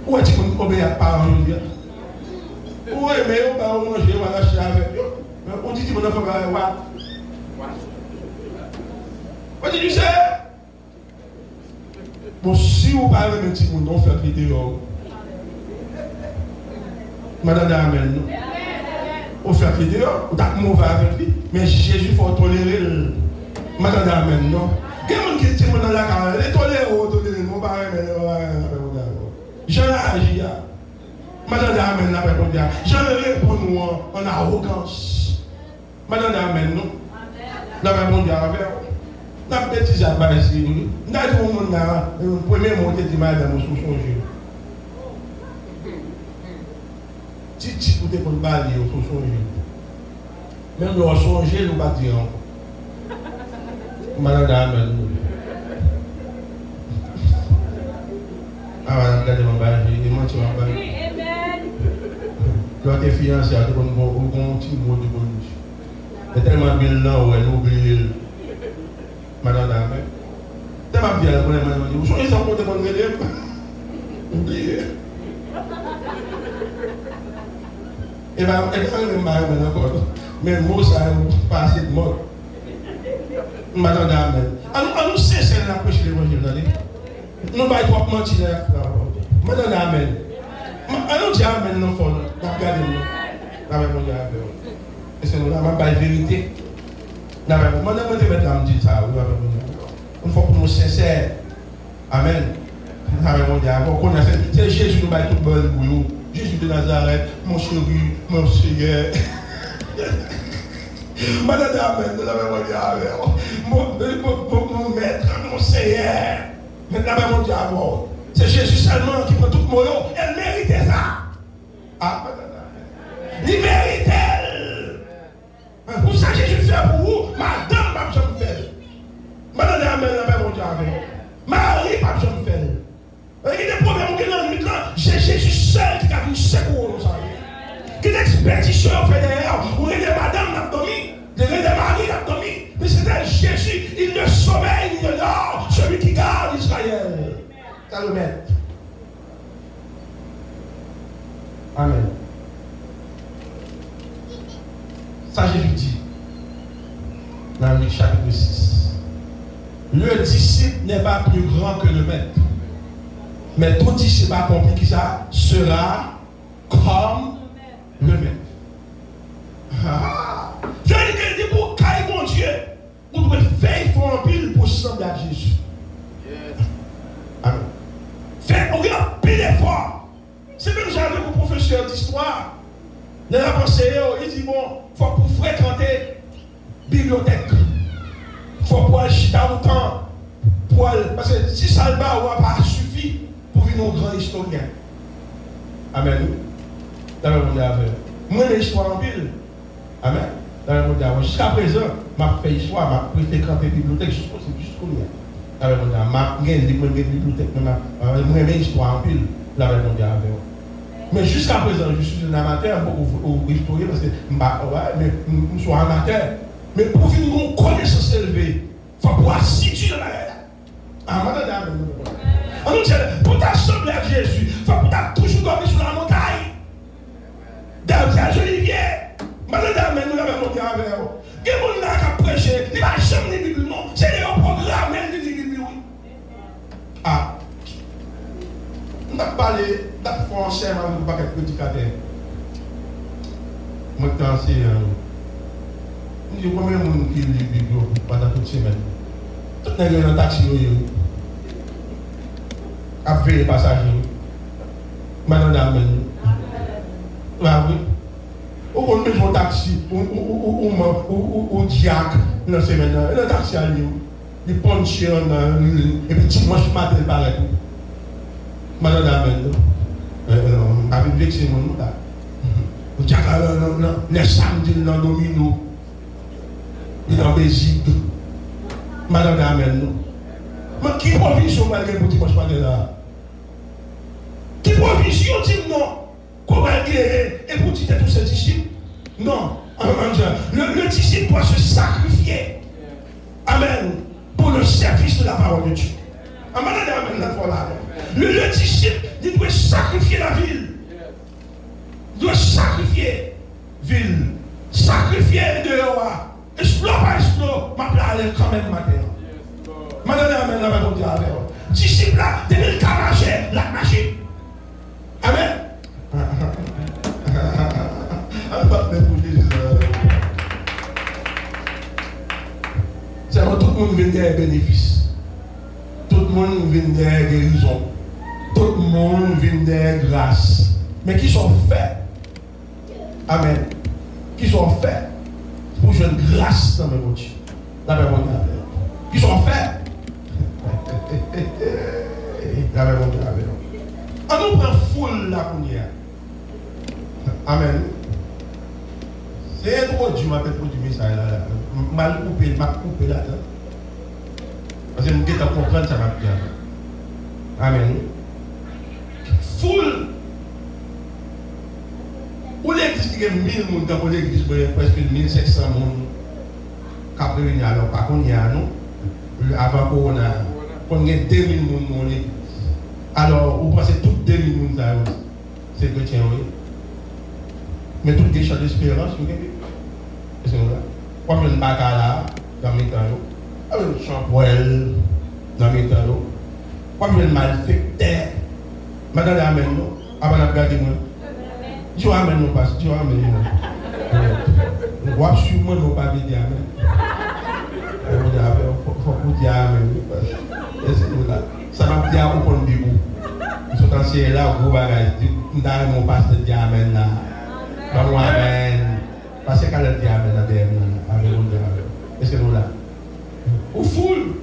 Où est-ce qu'on obéit à parents? Oui, mais on va manger, on va acheter avec eux. On dit que mon enfant va voir. On dit, tu sais, bon, si vous parlez de petit monde, on fait vidéo. Madame, amen. On fait vidéo, on a mauvais avec lui. Mais Jésus, il faut tolérer. Madame, amen, non. Quelqu'un qui est dans la carrière, il est toléré, on va Jean a agi. Madame, amen, n'a pas répondu. Jean répond nous en arrogance. Madame, amen, non. N'a pas répondu avec. N'a pas bêtise à base. N'a pas dit au monde, le premier mot qui dit madame, sous son jeu. Titi pour te prendre balle, sous son jeu. Même leur songer, nous pas dire encore. Madame, amen. Ah, madame, regardez mon balle, il m'a dit mon balle. Quand tu es fiancé, tu as un petit mot de bonus. C'est tellement bien là où elle oublie. Madame, amen. Tu m'as dit, madame, vous soyez sans compter mon élève. Oubliez. Et bien, elle m'a dit encore. Mais moi, ça pas assez de mort. Madame, amen. À nous cesser d'approcher l'évangile. Nous ne pouvons pas mentir. Madame, amen. Alors, dis amen, non, faut regardez-nous. Avec mon Dieu, et c'est nous là, ma vérité. Madame, je vais mettre dire ça. Il faut que nous sincères. Amen. Avec mon Dieu, c'est Jésus nous va tout bon pour nous. Jésus de Nazareth, mon chéri, mon Seigneur. Madame, amen. Nous l'avons dit avec mon maître, mon Seigneur. Maintenant, mon Dieu, c'est Jésus seulement qui prend tout mon nom. Elle méritait ça. Ah, il méritait. Pour ça, Jésus fait pour vous. Madame, pas besoin de faire. Madame, amen, mon Dieu, avec. Marie, pas besoin de faire. Il y a des problèmes qui sont dans le limite là. C'est Jésus seul qui qu'à le mettre. Amen. Ça, Jésus dit dans Luc chapitre 6. Le disciple n'est pas plus grand que le maître. Mais tout disciple accompli qui ça sera comme le maître. C'est-à-dire que pour cailler mon Dieu, vous devez faire un pile pour sembler à Jésus. Amen. Faites un pile d'effort. C'est même j'avais un professeur d'histoire. Dans la pensée, il dit bon, il faut pour fréquenter la bibliothèque. Il faut pour aller chiter autant. Parce que si ça ne va pas suffit pour venir un grand historien. Amen. Dans le monde avec. Moi, l'histoire en pile. Amen. Dans le monde avec. Jusqu'à présent, je fais histoire, je fréquente la bibliothèque jusqu'au lien. Dans le monde avec. Je fais bibliothèque, je fais histoire en pile. Dans le monde avec. Mais jusqu'à présent, je suis un amateur pour historien parce que je suis amateur. Mais pour venir une connaissance élevée, il faut pouvoir situer dans la vie. Amen. Pour t'assembler à Jésus, il faut toujours dormir sur la montagne. Dans la Jolivier. Madame, nous l'avons monté avec vous. Il y a des gens qui ont prêché, il n'y a jamais de Bible, non. C'est un programme de Bible. Ah. On a parlé de français avec un prédicateur. Moi, je suis le premier monde qui lit la Bible pendant toute semaine. Tout le monde dans le taxi, a fait les passagers. Madame, oui. On met son taxi, ou diacre, dans la semaine, le taxi à lui, il punch, et puis dimanche matin, il paraît. Madame, avec vexé mon nom là. Le diacre, le samedi, dans Domino, il est en Belgique. Madame, mais qui provision malgré pour dimanche matin là? Qui provision dit non? Comment guérir et pour dire tous ces disciples? Non. Le disciple doit se sacrifier. Amen. Pour le service de la parole de Dieu. Amen. Le disciple, il doit sacrifier la ville. Il doit sacrifier ville. Sacrifier dehors. Explore par explore. Ma place quand même matin. Madame, disciple là, t'es le caractère, la machine. Amen. C'est tout le monde vient des bénéfices. Tout le monde vient des guérisons. Tout le monde vient des grâces. Mais qui sont faits? Amen. Qui sont faits pour jouer une grâce dans mes Dieu. Qui sont faits? On nous prend foule la première. Amen. C'est trop dur, ma tête pour du message là. Mal coupé, mal coupé là. Parce que je vais comprendre ça m'a bien. Amen. Foule. Où l'église qui a 1000 personnes dans l'église, presque 1500 personnes qui ont réuni alors, par contre, il y a nous, avant qu'on a 2000 personnes dans l'église. Alors, vous pensez toutes 2000 personnes, c'est chrétien, oui. Mais toutes les choses d'espérance, vous voyez. C'est ça. Vous avez une bacala dans mes temps, vous avez une champoelle dans mes temps, vous avez une malfecteur. Madame, amen, avant de regarder moi. Dieu amène nous pas, Dieu amène nous. Vous avez sûrement nous pas dire amen. Il faut vous dire amen. Ça m'a dit à vous prendre des mots. Ils sont anciens là, gros bagage. Nous avons mon pasteur dit amen là. Nous amen. Parce que quand elle dit amen, avec nous, est-ce que nous là? Au foule.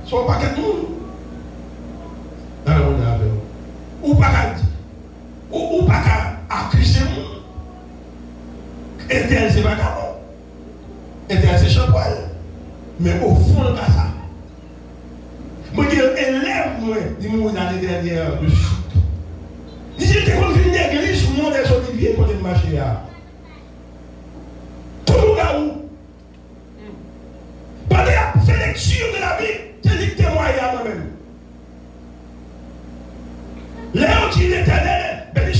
Soit pas que nous. Dans le monde avec nous. Ou pas accuser nous. Intel c'est vagabond. Intel c'est champagne. Mais au fond de ça. Moi je dis élève moi, il m'a dans les dernières de chute. Il dit que quand je viens à l'église, je monte des oliviers quand je marche là. Tout le monde a où? Pendant la lecture de la Bible, je dis témoignage à moi-même.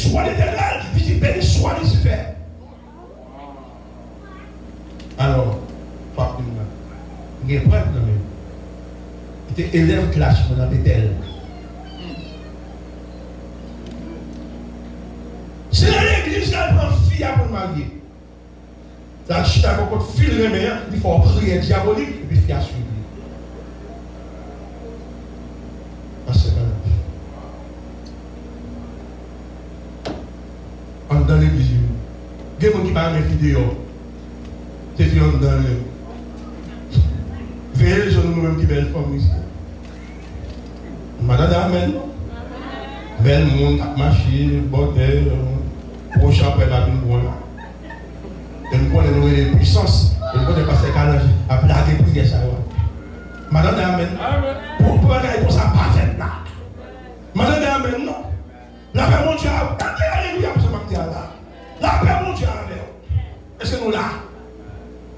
soit l'Éternel. Il dit, béni soit Lucifer. Alors, papa, il y a un prêtre dans même. Il était élève clash dans Bethel. C'est dans l'église qu'elle prend fille pour le marier. La chita quand fil remet, il faut prier diabolique et puis fille à suivre. Dans l'église, il y a des gens qui parlent de vidéos. C'est fait dans le. Veillez les gens nous-mêmes qui belle femme ici. Madame, amen. Belle monde, marché, bordel, prochain après la vie. Et nous connaissons les puissances. Et nous connaissons passer à blaguer pour dire ça. Madame, amen. Pour aller pour ça, pas fait là. Madame, amen, non. La paix mondiale. Alléluia, pour ce matin là. La paix mondiale. Est-ce que nous là?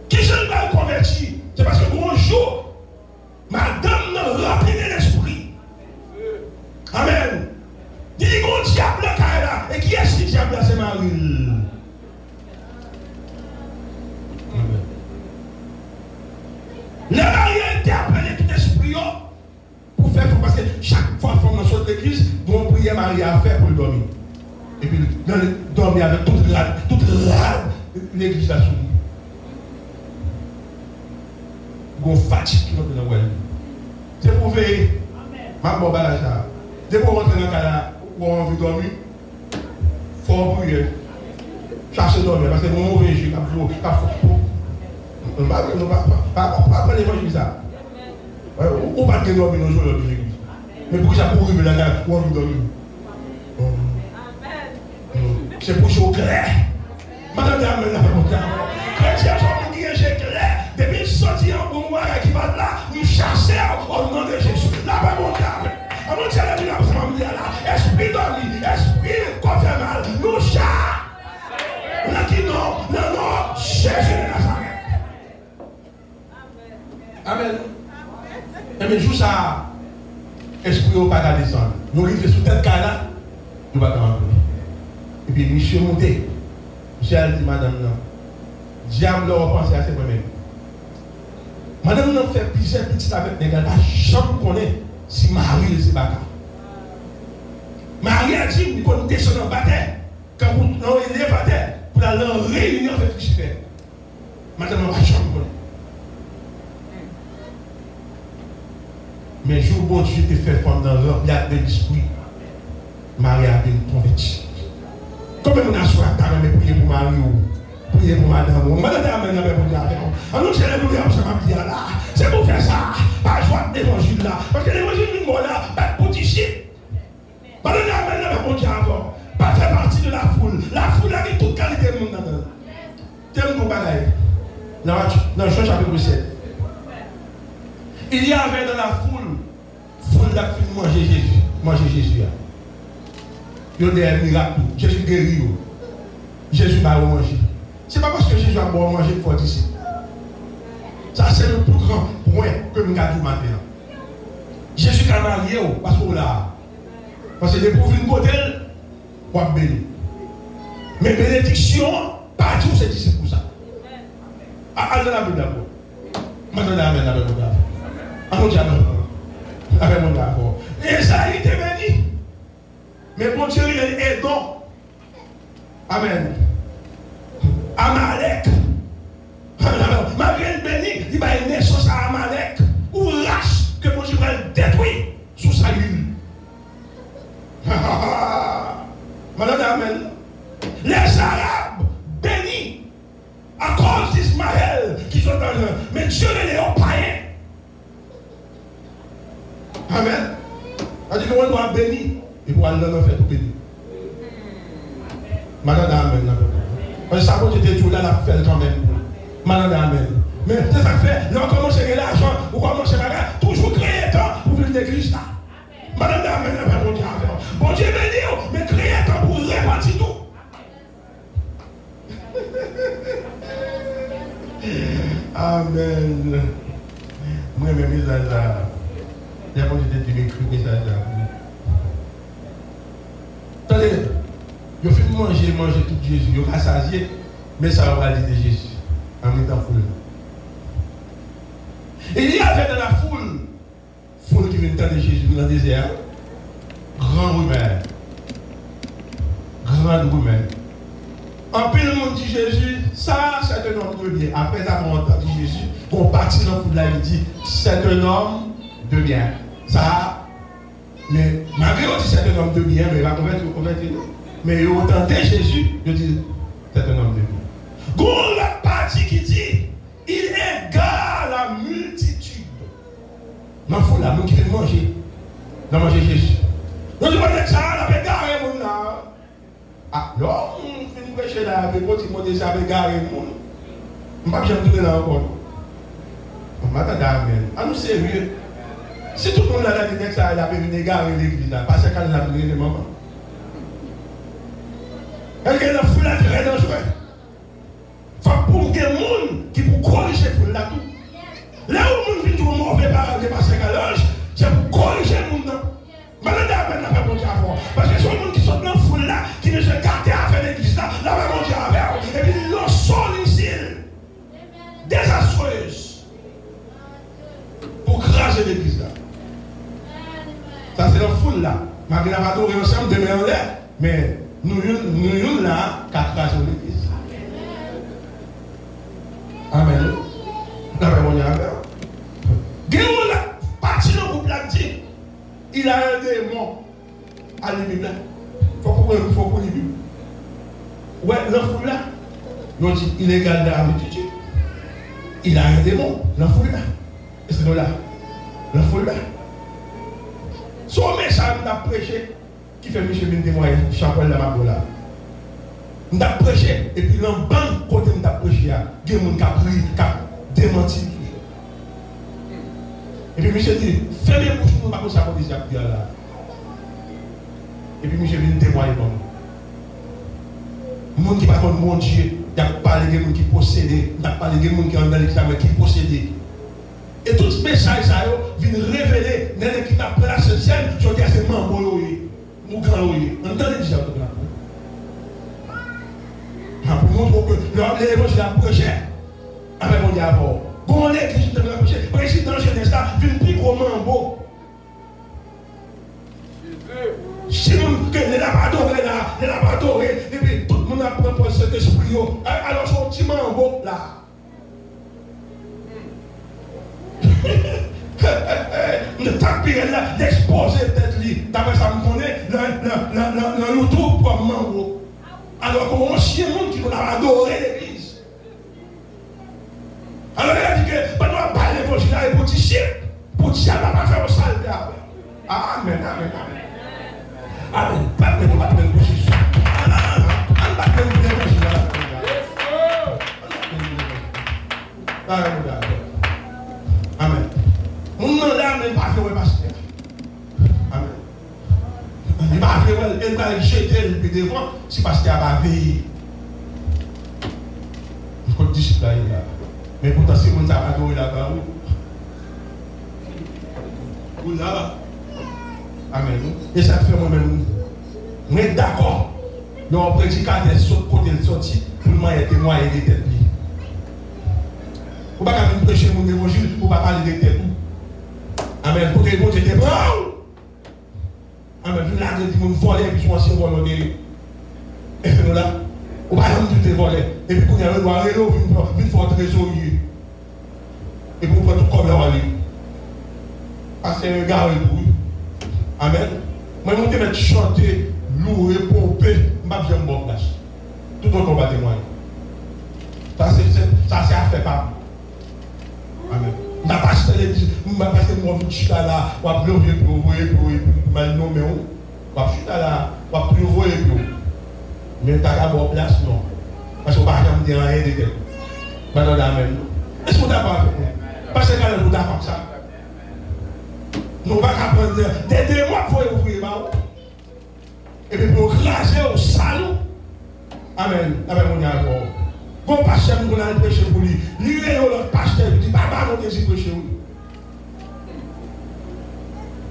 Qui je ne vais convertir? C'est parce que bonjour, madame n'a rempli de l'esprit. Amen. Dis qu'on diable là. Et qui est-ce qui diable là? C'est Marie. Les mariés interpellent tout esprit pour faire, parce que chaque fois qu'on dans cette église, nous avons prié Marie à faire pour le dormir. Et puis, dormir avec toute l'église là sous. Nous fatigue qui nous donne. C'est pour veiller. Ma bonne balade. C'est pour rentrer dans le cas où on veut dormir. Il faut prier. Chercher dormir parce que nous avons mauvais jus. On ne va pas l'évangile ça. On va pas dormir dans le jour de l'église. Mais pour ça, pour vivre là, on veut dormir. C'est pour jouer au clair. Madame, chrétiens sont qui est clair. Depuis sortir en bon mois qui va là, nous chasser au nom de Jésus. La paix mondiale. Avant de aller là, ça va me dire là. Esprit dormi, esprit qu'on fait mal. Nous chassons. On a dit non, Jésus de Nazareth. Amen. Et mais joue ça, esprit au pas descendre. Nous arrivons sous tête là, nous ne pouvons pas rentrer. Et puis, monsieur monté. Monsieur a dit, madame, non. Diable leur pensé à ses premiers. Madame, non, fait plusieurs petites avec des gars. Jamais connaît si Marie c'est pas. Marie a dit, nous descendons en bataille. Quand vous allez en bataille, pour aller en réunion avec Lucifer. Madame, on va jamais connaître. Mais jour bon Dieu te fait femme dans l'ordre, il y a de l'esprit. Marie a été convertie. Comment on a choisi de prier pour Marie ou prier pour madame? Madame a amené pour dire avec nous. Alors, c'est alléluia, ça va dire là. C'est pour faire ça. Pas joindre l'évangile là. Parce que l'évangile du monde là, pas pour disciple. Madame a amené pour dire avant. Pas faire partie de la foule. La foule a toute qualité de monde là-dedans. T'aimes ton bagaille. Dans Jean chapitre 7. Il y avait dans la foule qui fait manger Jésus. Il y a des miracles. Jésus guérit. Jésus va manger. Ce n'est pas parce que Jésus a bon manger qu'il faut ici. Ça, c'est le plus grand point que nous avons dit maintenant. Jésus a marié parce que là. Parce que les pauvres une côté, on va bénir. Mais bénédiction, pas tout c'est dit pour ça. Allez dans la Bible d'abord. Maintenant, amen, amen, amen. Amen, amen, amen, d'accord. Et ça, il était béni. Mais bon Dieu, il est aidant. Amen. Amalek. Malgré le béni, il va une naissance à Amalek. Ou race que bon Dieu va détruire sous sa île. Madame, amen. Les Arabes bénis à cause d'Ismaël qui sont dans le. Mais Dieu les a païens. Amen. On dit qu'on doit bénir. Et pour aller dans le fait tout bénir. Madame, amen. Parce que ça, quand j'étais toujours là, la fait quand même. Madame, amen. Mais c'est ça fait. Là, on commence à gagner l'argent. On commence à gagner. Toujours créer temps pour venir l'église là. Madame, amen. Bon Dieu, bon Dieu béni, mais créer temps pour répartir tout. Amen. Moi, mes messages là. D'abord, j'étais écrit message là. Attendez. Ils fait manger tout Jésus, ils ont rassasié, mais ça va dire de Jésus, en mettant foule. Et il y avait dans la foule qui vient de Jésus dans le désert, grand rumeur. Grande rumeur. En plus, le monde dit Jésus, ça c'est un homme de bien. Après avoir entendu Jésus, on partit dans la foule là, il dit, c'est un homme de bien. Ça, mais malgré que c'est un homme de bien, mais il va convertir. Mais il a entendu Jésus, il dit, c'est un homme de bien. Gon la partie qui dit, il égare la multitude. Dans la foule là, nous qui fait manger. Dans manger Jésus. Nous disons que ça, on a égaré mon là. Ah, là, on fait une prêcher là, avec votre monde, ça a égaré mon. On ne va pas jamais tourner là encore. On va attendre amen. Ah, nous sérieux. Si tout le monde là, dit que ça a égaré l'église là, parce qu'elle a pris les mamans. Elle est dans la foule là, très dangereux. Il faut pour que les gens qui pour corriger la foule là tout. Là où les gens viennent tout mauvais parler de passer à l'ange, c'est pour corriger les gens. Maintenant, il n'a pas bon Dieu à voir. Parce que ce sont les gens qui sont dans la foule là, qui ne se gardent à faire l'église là, là, bon Dieu à faire. Et puis, ils sont ici, désastreuse, pour craser l'église là. Ça, c'est la foule là. Malgré la adoré ensemble, demain en l'air, mais nous là, qui crasé l'église. Amen. Là, bon Dieu à faire. Guéron là, parti dans le groupe là, dit. Il a un démon à l'Bible. Il faut qu'on lit Bible. Ouais, l'enfant là, nous dit il est égal à la multitude. Il a un démon, l'enfant là. Et c'est nous là. L'enfant là. Son message nous a prêché, qui fait Michel Bin témoigner, Champel la Mabo là. Nous avons prêché, et puis dans le banc côté nous avons prêché, il y a des gens qui ont pris, qui ont démenti. Et puis Michel dit, fermez les bouches pour ne pas ça pour dire là. Et puis Michel vient témoigner pour nous. Les gens qui parlent de mon Dieu, il y a parlé des gens qui possèdent, il y a parlé des gens qui ont dans l'examen qui possèdent. Et tout ce message ça vient révéler dans l'équipe qui a pris la scène, je dis à ces membres, ou grand oye. Entendez déjà tout là. Pour montrer que l'évangile a prêché avec mon diable. Bon, l'église de la prêché, président jeunesse là, vient plus gros mambo. Si nous ne l'avons pas adoré là, ne l'avons pas adoré, et puis tout le monde a pris cet esprit, alors son petit mambo là. Ne tapez là, d'exposer peut-être, d'après ça me connaît, le YouTube comme mambo. Alors qu'on chien monde qui nous a adoré l'église. Alors il a dit que, pas nous parler l'évangile et pour dire, pour dire, on va faire un sale diable. Amen, amen, amen. Amen. Pas de l'évangile. Pas de l'évangile. Amen. Mon nom là, mais pas fait pasteur. Amen. Il va faire, il va jeter le pied devant si pasteur va veiller. Il faut discipliner là. Mais pourtant, si on a adoré là-bas, où là, amen. Et ça fait moi-même. On est d'accord. Le prédicateur saute côté de sortie pour le témoigner des têtes. Vous ne pouvez pas prêcher mon évangile pour ne pas parler des têtes. Amen. Pour que vous êtes bon. Amen. Vous l'avez dit, vous volez, puis vous ancien volontaire. Et puis nous là, vous ne pouvez pas tout voler. Et puis vous avez un réseau, vous faites un trésorier. Et vous prenez tout comme là en ligne. Parce que c'est un gars et tout. Amen. Moi, je vais chanter, louer, pomper, je ne vais pas faire une bonne place. Tout le monde va témoigner. Ça, c'est à faire par. Amen. Je ne vais pas acheter l'église, je ne vais pas acheter mon chute là, je vais pleurer pour vous, pour mal nommer. Je vais chuter là, je vais pleurer pour vous. Mais tu n'as pas de place, non. Parce que je ne vais pas dire rien de tel. Maintenant, amen. Est-ce que vous êtes d'accord avec moi? Parce que nous sommes d'accord avec ça. Nous ne pouvons pas prendre des mois pour ouvrir. Et puis pour craser au salon. Amen. Amen, mon diable. Bon pasteur, nous allons prêcher pour lui. Lui et l'autre pasteur, il dit, papa, nous désirons prêcher pour lui.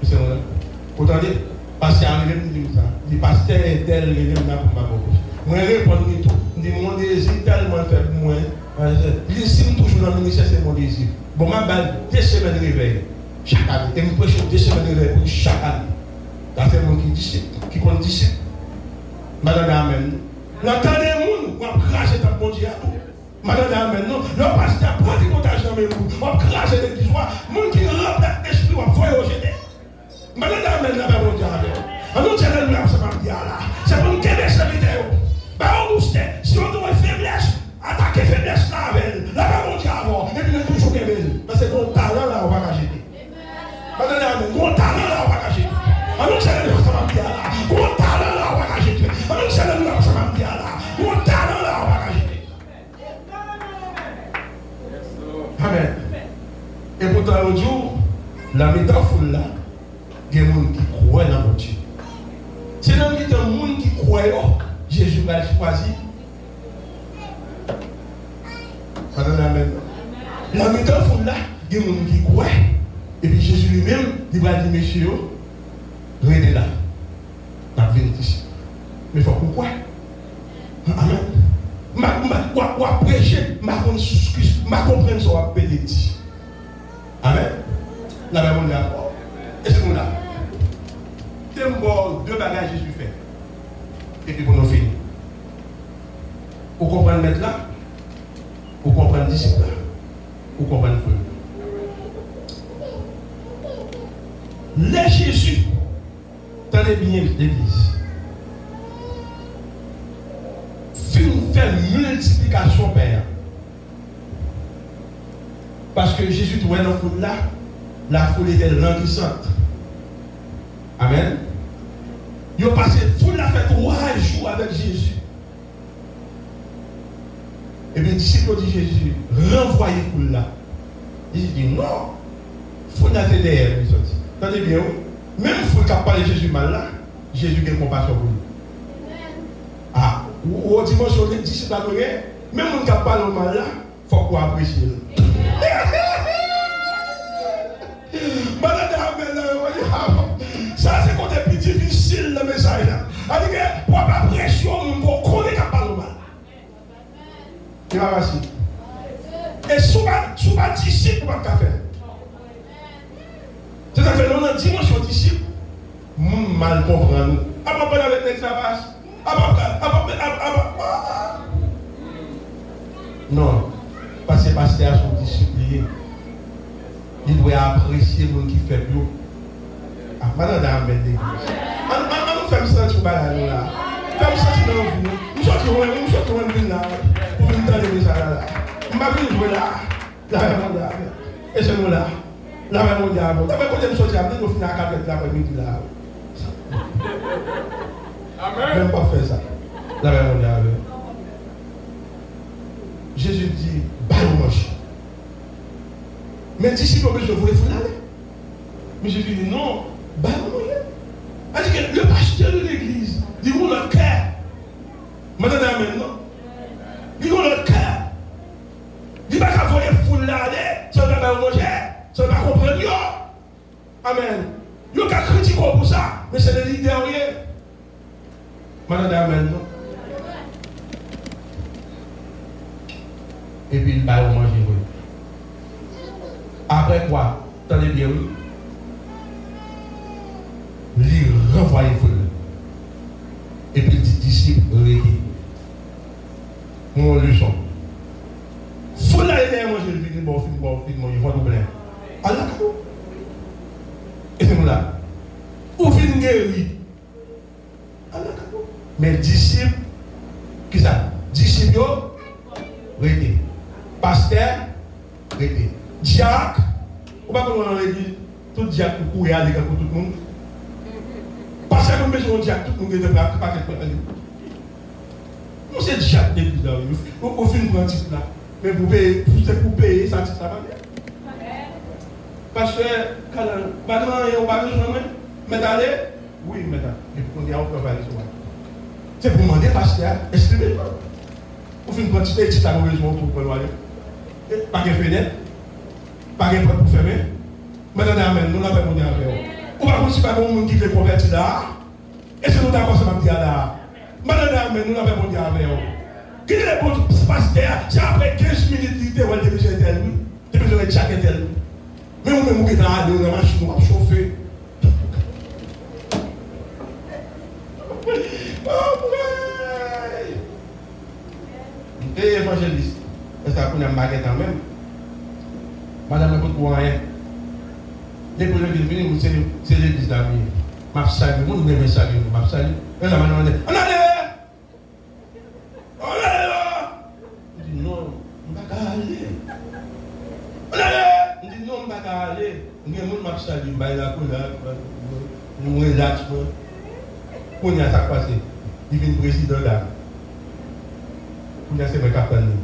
C'est vrai. Vous entendez? Pasteur, il dit ça. Il dit, pasteur est tel, il est là pour ma boue. Moi, je réponds tout. Je dis mon désir tellement faible pour moi. L'estime toujours dans le ministère, c'est mon désir. Bon, ma balle, 2 semaines de réveil. Chaque année. Et je prêche 2 semaines de réveil pour chaque année. Ça fait mon qui disciple, qui compte disciple. Madame Amen. L'entendez les gens, on va cracher dans le bon Dieu. Madame Amen. Non, le pasteur prend des montages dans mes roues. On va cracher dans l'église. Les gens qui remplacent l'esprit, on va faire au jeter. Madame Amen, là, mon Dieu. On nous dit là, c'est pour nous qu'aider cette vidéo. On nous dit, si on doit faiblesse, attaquer faiblesse là avec elle. Là, mon Dieu, avant. Et puis, on toujours qu'aider. Parce que ton talent là, on va la jeter. Madame Amen, ton talent là, on va la jeter. On nous dit là, ça va bien là. Ton talent là, on va la jeter. On nous dit là, ça va bien là. Ton talent là, on va la jeter. Amen. Et pourtant, l'autre jour, la métaphore là, il y a des gens qui croient dans mon Dieu. C'est dans les gens qui croient, Jésus va choisir. Amen. La métaphore là, il y a des gens qui croient. Et puis Jésus lui-même, il va dire, messieurs, restez là. N'a pas ici. Mais il faut qu'on croie. Amen. Je prêcher, je comprends ce qu'on peut dire. Amen. La même chose. Est-ce qu'on a? C'est bon, 2 bagages Jésus fait. Et puis pour nous finir. Vous comprenez mettre là? Vous comprenez disciple là? Vous comprenez feu? Les Jésus, tenez bien l'église. Film fait multiplication, Père. Parce que Jésus, tu vois dans la foule là, la foule était languissante. Amen. Ils ont passé, foule a fait 3 jours avec Jésus. Et bien, les disciples ont dit Jésus, renvoyez foule là. Jésus dit non, foule a fait derrière lui. Attendez bien, même foule qui a parlé de Jésus mal là, Jésus a compassion pour lui. Ah, au dimanche, les disciples ont dit, même si on a parlé mal là, il faut qu'on apprécie. Ça, c'est quand c'est plus difficile le message là. C'est-à-dire que pour la pression, on connaît qu'il n'y a pas de mal. Il va passer. Et souvent, disciple, on va faire. C'est ça que fait, on a dimanche aux disciples, mal comprendre. Après, on avec l'extravage. Non, parce que pasteur sont disciplinés. Il doit apprécier le monde qui fait mieux. Ah, madame Amen l'église. On fait ça sur balade là. Fais ça sur nos vies. Nous sommes venus là. Pour venir dans les messages là. On va venir jouer là. Là, et c'est nous là. Là, on va dire. D'abord, quand on sortit, on finit à 4 h l'après-midi là. Amen. Même pas faire ça. Là, on va dire. Jésus dit, bah, on mange. Mais disciples ont besoin de vous aller. Mais Jésus dit non, bah non. C'est-à-dire que le pasteur de l'église, il ouvre notre cœur. Maintenant, maintenant, il ouvre notre cœur. Il ne va pas voir les foules là, ça ne va pas manger, ça ne va pas comprendre. Amen. Il n'y a qu'à critiquer pour ça, mais c'est le leader. Maintenant, maintenant. Et puis il va manger. Après quoi? Tenez bien, oui. Il renvoie les foules. Et puis les disciples réveillent. Mon leçon. Foule là, il est manger le film, il va nous plaindre. Alors, et c'est nous là. Où vient guérir? Alors, mais disciples, qui ça? Disciples, réveillent. Pasteur, réveillent. Diacre, on va pas dans l'église, tout diacre pour courir à l'école pour tout le monde. Parce que nous besoin de diacre, tout le monde est de pas de nous c'est diacre d'église là, au fin de titre là. Mais pour payer, ça titre là. Parce que, quand on va besoin mais d'aller, oui, madame, et pour qu'on ait encore parler sur moi. C'est pour demander, pasteur, exprimez-moi. Au fin de quantité, titre là, nous besoin pour le aller. Pas de fenêtre. Pas de porte pour fermer. Maintenant, amen, nous l'avons dit avec vous. On va continuer par un monde qui veut convertir là. Et c'est nous d'accord, ça va dire là. Madame, nous n'avons pas dit avec vous. Qui est le bon pasteur? C'est après 15 minutes d'idée, on a besoin de lui. Tu as besoin de chaque tel. Mais on même dans la machine, on va chauffer. Oh, ouais. Et évangéliste, est-ce que vous avez un baguette en même? Madame, ne peut pas rien. Les problèmes qui viennent, c'est l'église d'amis. Je salue, je me salue, je salue. Et la madame dit, on allait! On allait là! Je dis non, on ne va pas aller. On allait! Je dis non, on ne va pas aller. Je dis non, on va saluer, je vais la couleur, nous relax. On y a ça passé. Il vient le président là. On y a c'est le capitaine.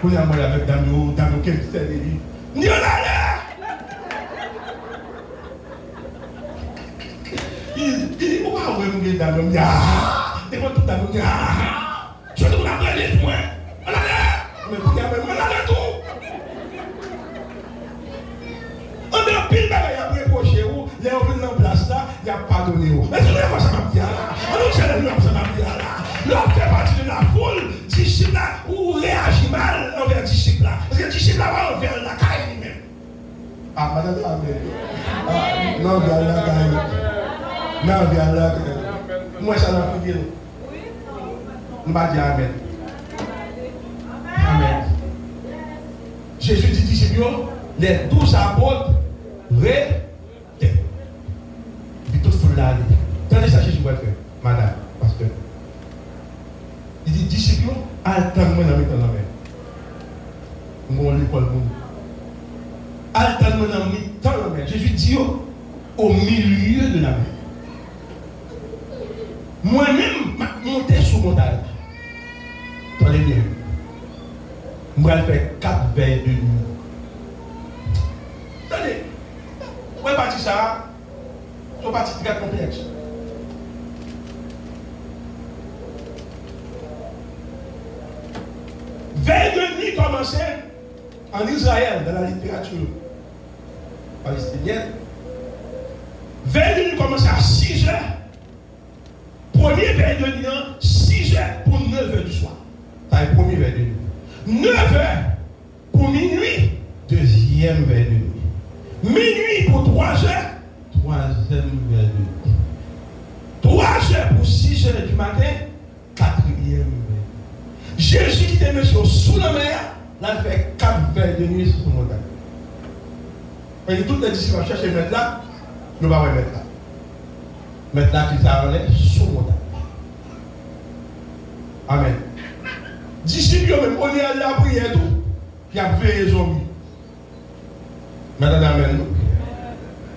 On y a moi avec Damio, quel c'est lui. Je dis on allait! Il dit, pourquoi vous me dites dans le mien? Et moi tout dans le mien. Je vais vous apprendre les points. On allait! Mais vous avez on allait tout. On a pile bagaille à reprocher vous. Les gens viennent en place là, il n'y a pas donné vous. Mais c'est vraiment ça m'a dit là. On nous challenge là, ça m'a dit là. L'homme fait partie de la foule. Disciple là, ou réagit mal envers disciple là. Parce que disciple là va envers la caille lui-même. Ah, madame, amen. Non, viens la caille. Non, viens là. Moi, ça n'a pas dit. On va dire amen. Amen. Jésus dit disciples, les 12 apôtres, restez. Puis tout foule là. Attendez ça, Jésus va faire, madame, pasteur. Il dit disciples, attends-moi dans mes temps. Mon l'école, attends-moi dans mes temps. Jésus dit au milieu de la mer. Moi-même, je monté sur mon montagne. Attendez bien. Je vais faire 4 veilles de nuit. Attendez. Où est parti ça? C'est parti très complexe. Veille de nuit commençait en Israël, dans la littérature palestinienne. Veille de nuit commençait à 6 heures. Premier veille de nuit, 6 heures pour 9 heures du soir. Ça est premier veille de nuit. 9 heures pour minuit, deuxième veille de nuit. Minuit pour 3 heures, troisième veille de nuit. 3 heures pour 6 heures du matin, quatrième veille. Jésus qui était monsieur sous la mer, là il fait 4 veilles de nuit sur son montagne. Et toutes les disciples vont chercher mettre là, nous ne pouvons pas mettre là. Mettre là qui s'arrête sous le montagne. Amen. Disciples même, on est allé à la prière tout, il y a veillé les zombies. Maintenant, amen.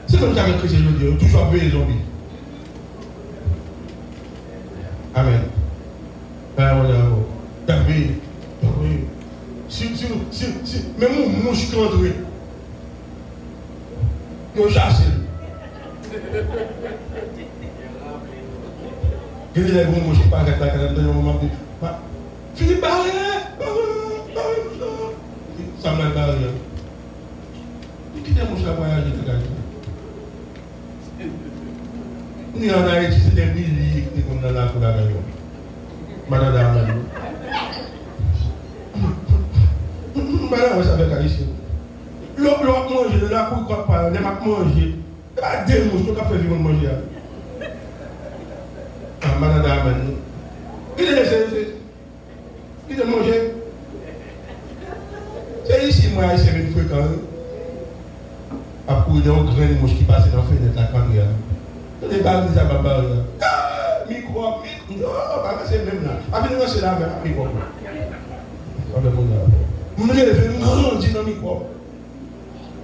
C'est comme ça avec Christ, je dis, toujours veillé les zombies. Amen. David, même moi, je suis rentré. Je chasse. Je dis, les gros, je ne sais pas, Philippe Barré, ça m'a barré. Qui est mon chat voyage de la Ni en Haïti, c'est des milliers qui sont dans la cour de la maison. Madame, madame, ça fait Haïti. L'autre manger de la cour, quoi, pas, les macs manger. Pas deux mots, je ne peux pas faire vivre manger. Madame, il est laissé. Il est mangé. C'est ici, moi, c'est une fréquence. Après, il y a un grain de mouche qui passe dans la fenêtre, la caméra. Les balles, les ababas. Micro, c'est même là. Après, c'est là, mais micro. Je me lève, je me dis dans le micro.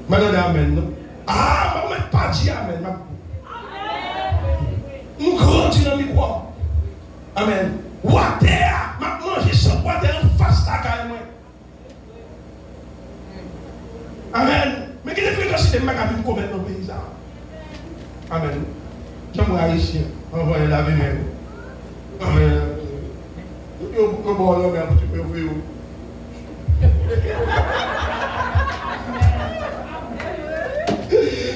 Madame, amen. Ah, je ne pas dit amen. Nous grandissons dans le micro. Amen. Water, maintenant j'ai sans water en face la carrément. Amen. Mais quelle fréquence de magazine qu'on met dans le pays ça? Amen. J'aimerais haïtien, envoyer la vie même. Amen. Je bon l'homme un petit peu ouvert.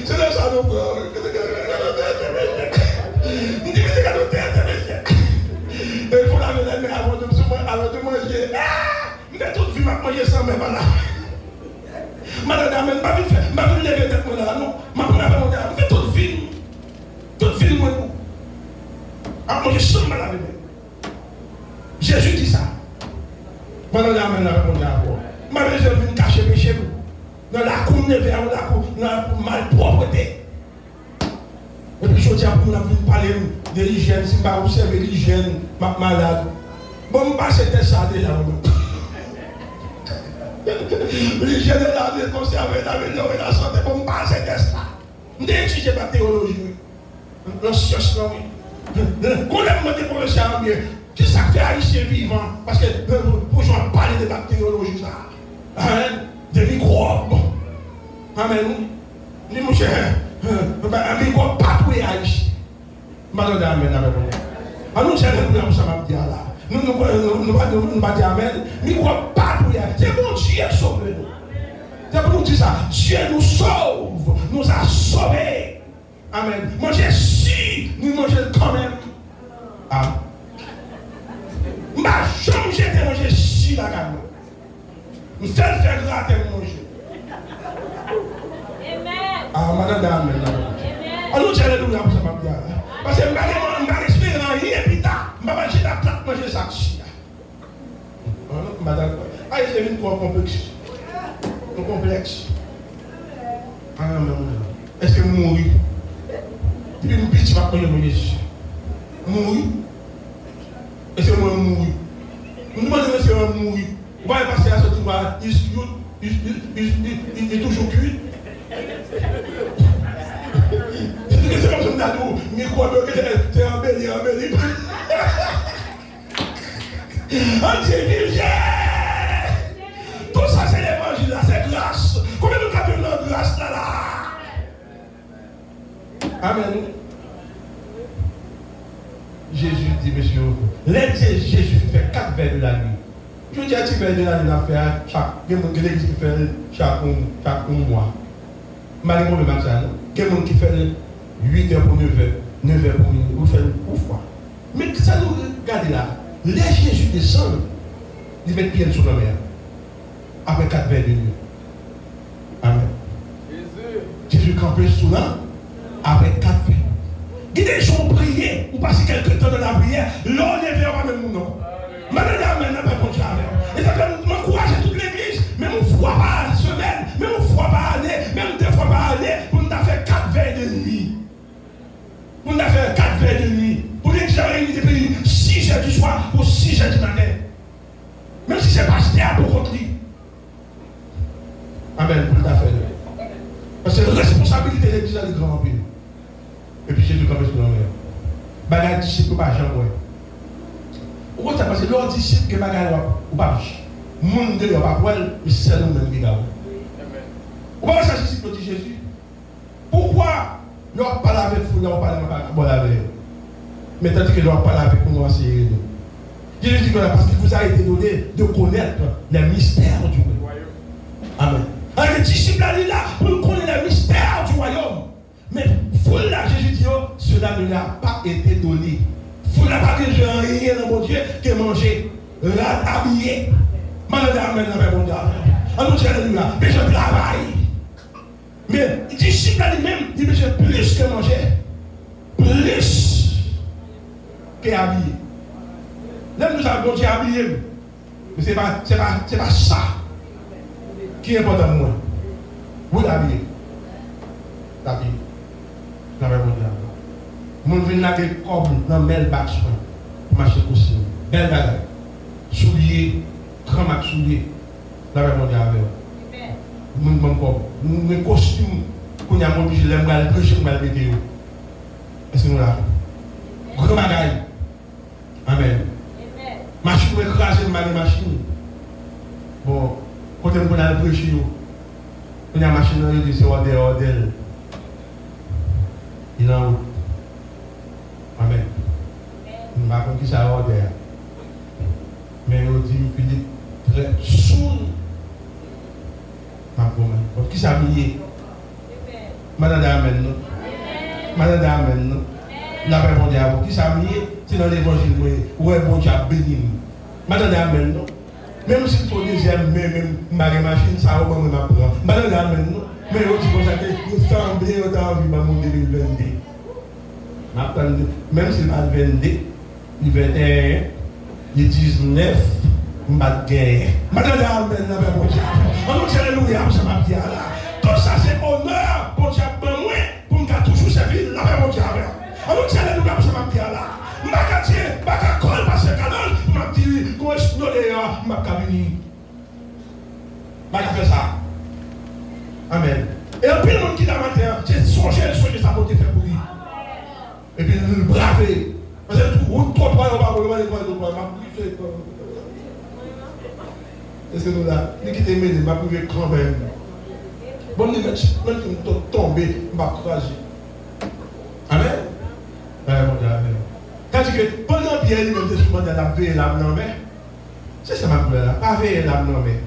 C'est là ça nous prend. manger sans même là. Madame, je ne vais pas lever tête là, non. Je ne vais pas faire toute vie. Toute vie, moi. À manger sans mal avec moi. Jésus dit ça. Madame, je ne vais pas répondre. Madame, je viens cacher mes péchés. Dans la cour, dans la malpropreté. Et puis je dis à vous, on parler de l'hygiène, si je ne vais pas observer l'hygiène, je suis malade. Bon, je passe ça déjà. L'hygiène est là, de conserver, d'améliorer la santé. Bon, je passe ça. Je n'étudie pas la théologie. La science, oui. Qu'on aime demander pour le servir. Qui ça fait haïtien vivant? Parce que pour jouer parler de bactériologie, ça. Des microbes. Amen. Ni mon cher. Un microbe pas tout haïtien. Madame, amen, amen. Alors, j'ai le pour ça m'a dit là. Nous ne pas dire amen. Microbe pas tout haïtien. C'est bon Dieu sauve nous. C'est pour nous dire ça. Dieu nous sauve. Nous a sauvés. Amen. Manger si, nous mangeons quand même. Amen. Ma chambre, j'étais mangé si la gamme. Nous sommes fait gratter manger. Ah, madame, amen. Alors, j'ai le pour ça m'a dit là. Parce que je ne vais pas respirer rien, et puis je vais manger la plate, manger ça. Madame, c'est une fois complexe. Un complexe. Ah, non. Est-ce que vous mourrez? Depuis une petite fois, je vais manger ça. Mourir. Est-ce que moi mourir? Nous demandons si on mourir. Vous voyez passer à ce tour-là, il est toujours cuit. C'est comme ça que nous micro, c'est embelli. En Dieu virgin. Tout ça c'est l'évangile là, c'est grâce. Combien nous avons la grâce là? Amen. Jésus dit, monsieur, Jésus fait 4 vers de la nuit. Je dis à 10 vers de la nuit, il a fait l'église qui fait chaque mois. Malgré le matin, il y a des gens qui fait 8 heures pour 9 heures, 9 heures pour minuit, vous faites pourquoi? Mais ça nous regarde là, les Jésus descend, il met pied sur la mer, après 4 vers de nuit. Amen. Jésus campé sous là, après 4 vers. Il y a des gens prier, ou passer quelques temps dans la prière, l'on ne verra pas même non. Madame, n'a pas bon jamais. Et ça fait m'encourager toute l'église, même une fois par semaine, même une fois par année, même 2 fois par année, pour nous faire 4 veilles de nuit. Pour nous faire 4 veilles de nuit. Pour nous faire réunir depuis 6 heures du soir ou 6 heures du matin. Même si c'est pasteur pour contre lui. Amen, pour nous faire. Parce que la responsabilité de l'église est grand pile. Et puis Jésus comme sur la mer. Bagage disciple pas jamais. Pourquoi ça parce que l'autre disciple que bagage ou pas. Monde de pas pour elle, mais c'est nous même qui gagne. Pourquoi ça disciple dit Jésus? Pourquoi l'on parle avec vous, l'on parle avec eux? Mais tandis que l'on parle avec nous enseigner nous. Jésus dit que parce qu'il vous a été donné de connaître les mystères du royaume. Amen. Alors les disciples là pour connaître les mystères du royaume. Mais foule là, Jésus dit, cela ne l'a pas été donné. Foule n'a pas déjà rien dans mon Dieu que manger, habillé. Madame, amen, mon Dieu. Alors, alléluia. Mais je travaille. Mais les disciples lui-même, il dit, plus que manger, plus que habillé. Là, nous avons Dieu habillé. Mais ce n'est pas ça qui est important pour moi. Vous l'habillez. L'habillez. Dans le monde. Mon vient là comme dans belle bac pour marcher aussi. Belle bagarre. Soulier, grand max soulier. Dans le monde avec. Mon comme mon costume qu'on a mon je l'aime mal prêcher mal vidéo. Est-ce que nous là? Grand bagaille. Amen. Machine pour écraser ma machine. Bon, quand on a le prêcher on a machine on dit c'est ordel. Il en haut. Amen. Je ne sais pas qui ça va derrière. Mais on dit Philippe très sourd. Qui ça mis? Madame Amen. Madame Amen. La paix mondiale. Qui ça mis? C'est dans l'évangile. Ouais, bon Dieu béni. Madame Amen. Même si ton deuxième, même ma machine, ça va me prendre. Madame la maintenant, mais on dit comme ça que nous sommes bien autant envie de monter le 22. Même si pas le 22, le 21, le 19, je ne vais pas gagner. Madame la maintenant, on nous dit alléluia, ça m'a bien là. Tout ça c'est honneur pour Dieu pour me toujours servir la même Dieu. On nous dit alléluia, ça m'a bien là. Je ne vais pas dire, je ne vais pas coller parce que canon, je vais dire, quand je suis dehors, je ne vais pas venir. Je vais faire ça. Amen. Et puis le monde qui l'a matin, j'ai songé que ça peut faire pour lui. Et puis le braver. Parce que tout le trop pas, on va voir les et c'est nous là. Nous qui t'aimons, je vais priver quand même. Bon, même si je tombe, je vais craser. Amen. Tandis que pendant Pierre, il me dit souvent de la veille l'âme non mais. C'est ça ma couleur là. Pas veiller l'âme non mais.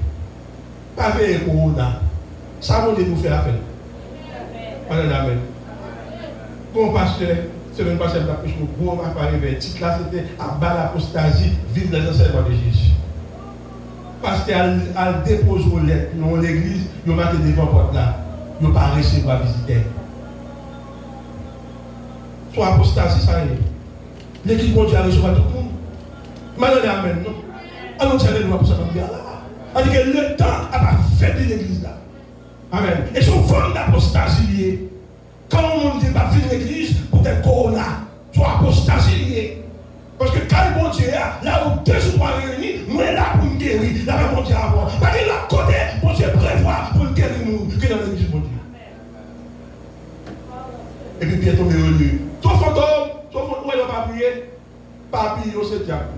Pas veiller Corona. Ça va nous faire affaire. Amen. Bon pasteur, semaine passée, je suis bon, on va arriver. Titre là, c'était à bas l'apostasie, vive les enseignements de Jésus. Pasteur a déposé aux lettres dans l'église, il va devant la porte là. Il ne va pas recevoir visiter. Soit apostasie, ça y est. L'église bon Dieu a recevoir tout le monde. Maintenant, amen, non? Alors, nous allons pour ça comme bien là. C'est-à-dire que le temps a pas fait de l'église là. Amen. Et son forme d'apostasie, quand on ne dit pas venir l'église pour être corona, soit apostasie. Parce que quand le bon Dieu est là où 2 ou 3 réunis, nous sommes là pour nous guérir, là où bon Dieu a voir. Parce que là, côté, bon Dieu prévoit pour nous guérir nous, que dans l'église, bon Dieu. Et puis, bientôt, on est revenu. Ton fantôme, où il va prier, papi, c'est diable.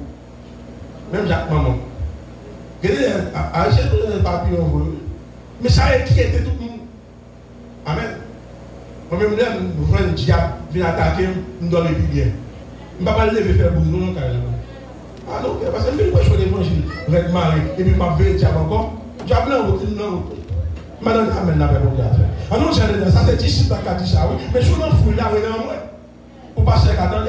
Même Jacques Maman. Regardez, à l'échelle de papi, on veut. Mais ça a inquiété tout le monde. Amen. Moi-même, là, je vois un diable venir attaquer, je dois le bien. Je ne vais pas le lever faire bouger, non, carrément. Ah non, parce que je vais jouer l'évangile, je vais marier, et puis je vais le diable encore. Diable, non, non. Madame, amen, la même chose. Ah non, ça c'est disciple qui a dit ça, oui. Mais je suis dans le fou, là, oui, non, moi. Pour passer à 4 ans,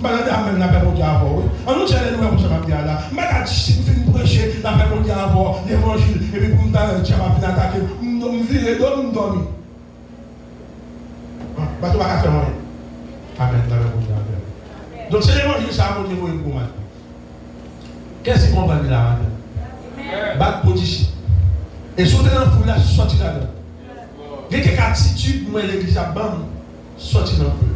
madame, amen, la même chose avant, oui. Ah non, j'allais nous pour ça, ma pierre là. Madame, disciple, je vais prêcher, la même chose avant, l'évangile, et puis pour me dire, diable, va venir attaquer, je vais dormir. Parce que tu vas faire moi. Amen, la même chose. Donc, c'est l'évangile, ça va vous pour moi. Qu'est-ce qu'on va dire là maintenant? Bac pour disciple. Et sauter dans le fou là, sortir là-dedans. Il y a quelques attitudes, moi, l'église a bam, sortir dans le fou.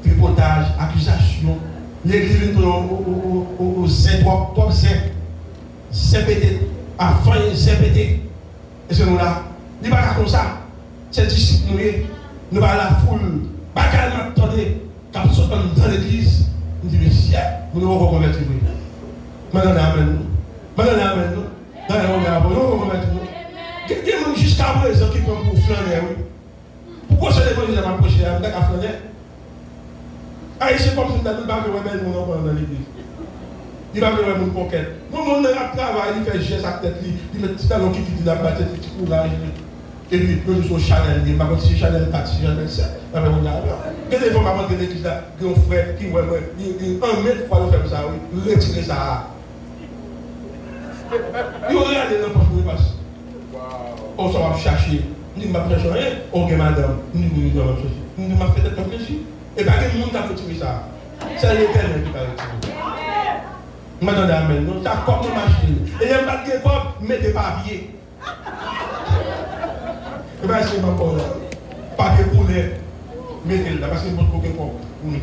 Tripotage, accusation. L'église vient au zé, top zé pété, à fin zé. Et c'est nous là. Il n'est pas comme ça. C'est disciple, nous va la foule. Pas calme, attendez, quand nous sommes dans l'église, nous disons, mais si, nous nous reconvertir. Maintenant, amen. Maintenant, amen. Dans le monde, nous reconvertir. Quelqu'un jusqu'à présent qui prend pour flâner, oui. Pourquoi ce l'évangile m'a approché avec la flâner? Ah, c'est comme si nous n'avons pas vu rebelle dans l'église. Il va faire mon pocket. Mon monde a travaillé, il fait geste à tête, il met petit talon qui dit la tête, il dit courage. Et puis, nous sommes Chanel, il m'a dit si Chanel 4, si Chanel 7. Il y a des fois, maman de l'église là, qui ont frère, qui ont un mètre pour faire ça, oui, retirer ça. Il aurait allé dans le poste de passe. On s'en va chercher. Nous ne m'avons pas rien. Ok, madame, nous ne m'avons pas cherché. Nous ne m'avons fait réfléchir. Et bien, quel monde a retirer ça? C'est l'éternel qui va retirer. Madame, amen. Non, ça comme une machine. Et il y a un papier comme, mettez papier. Et bien, c'est ma parole. Papier coulé, mettez-le là, parce que votre coquin pour nous.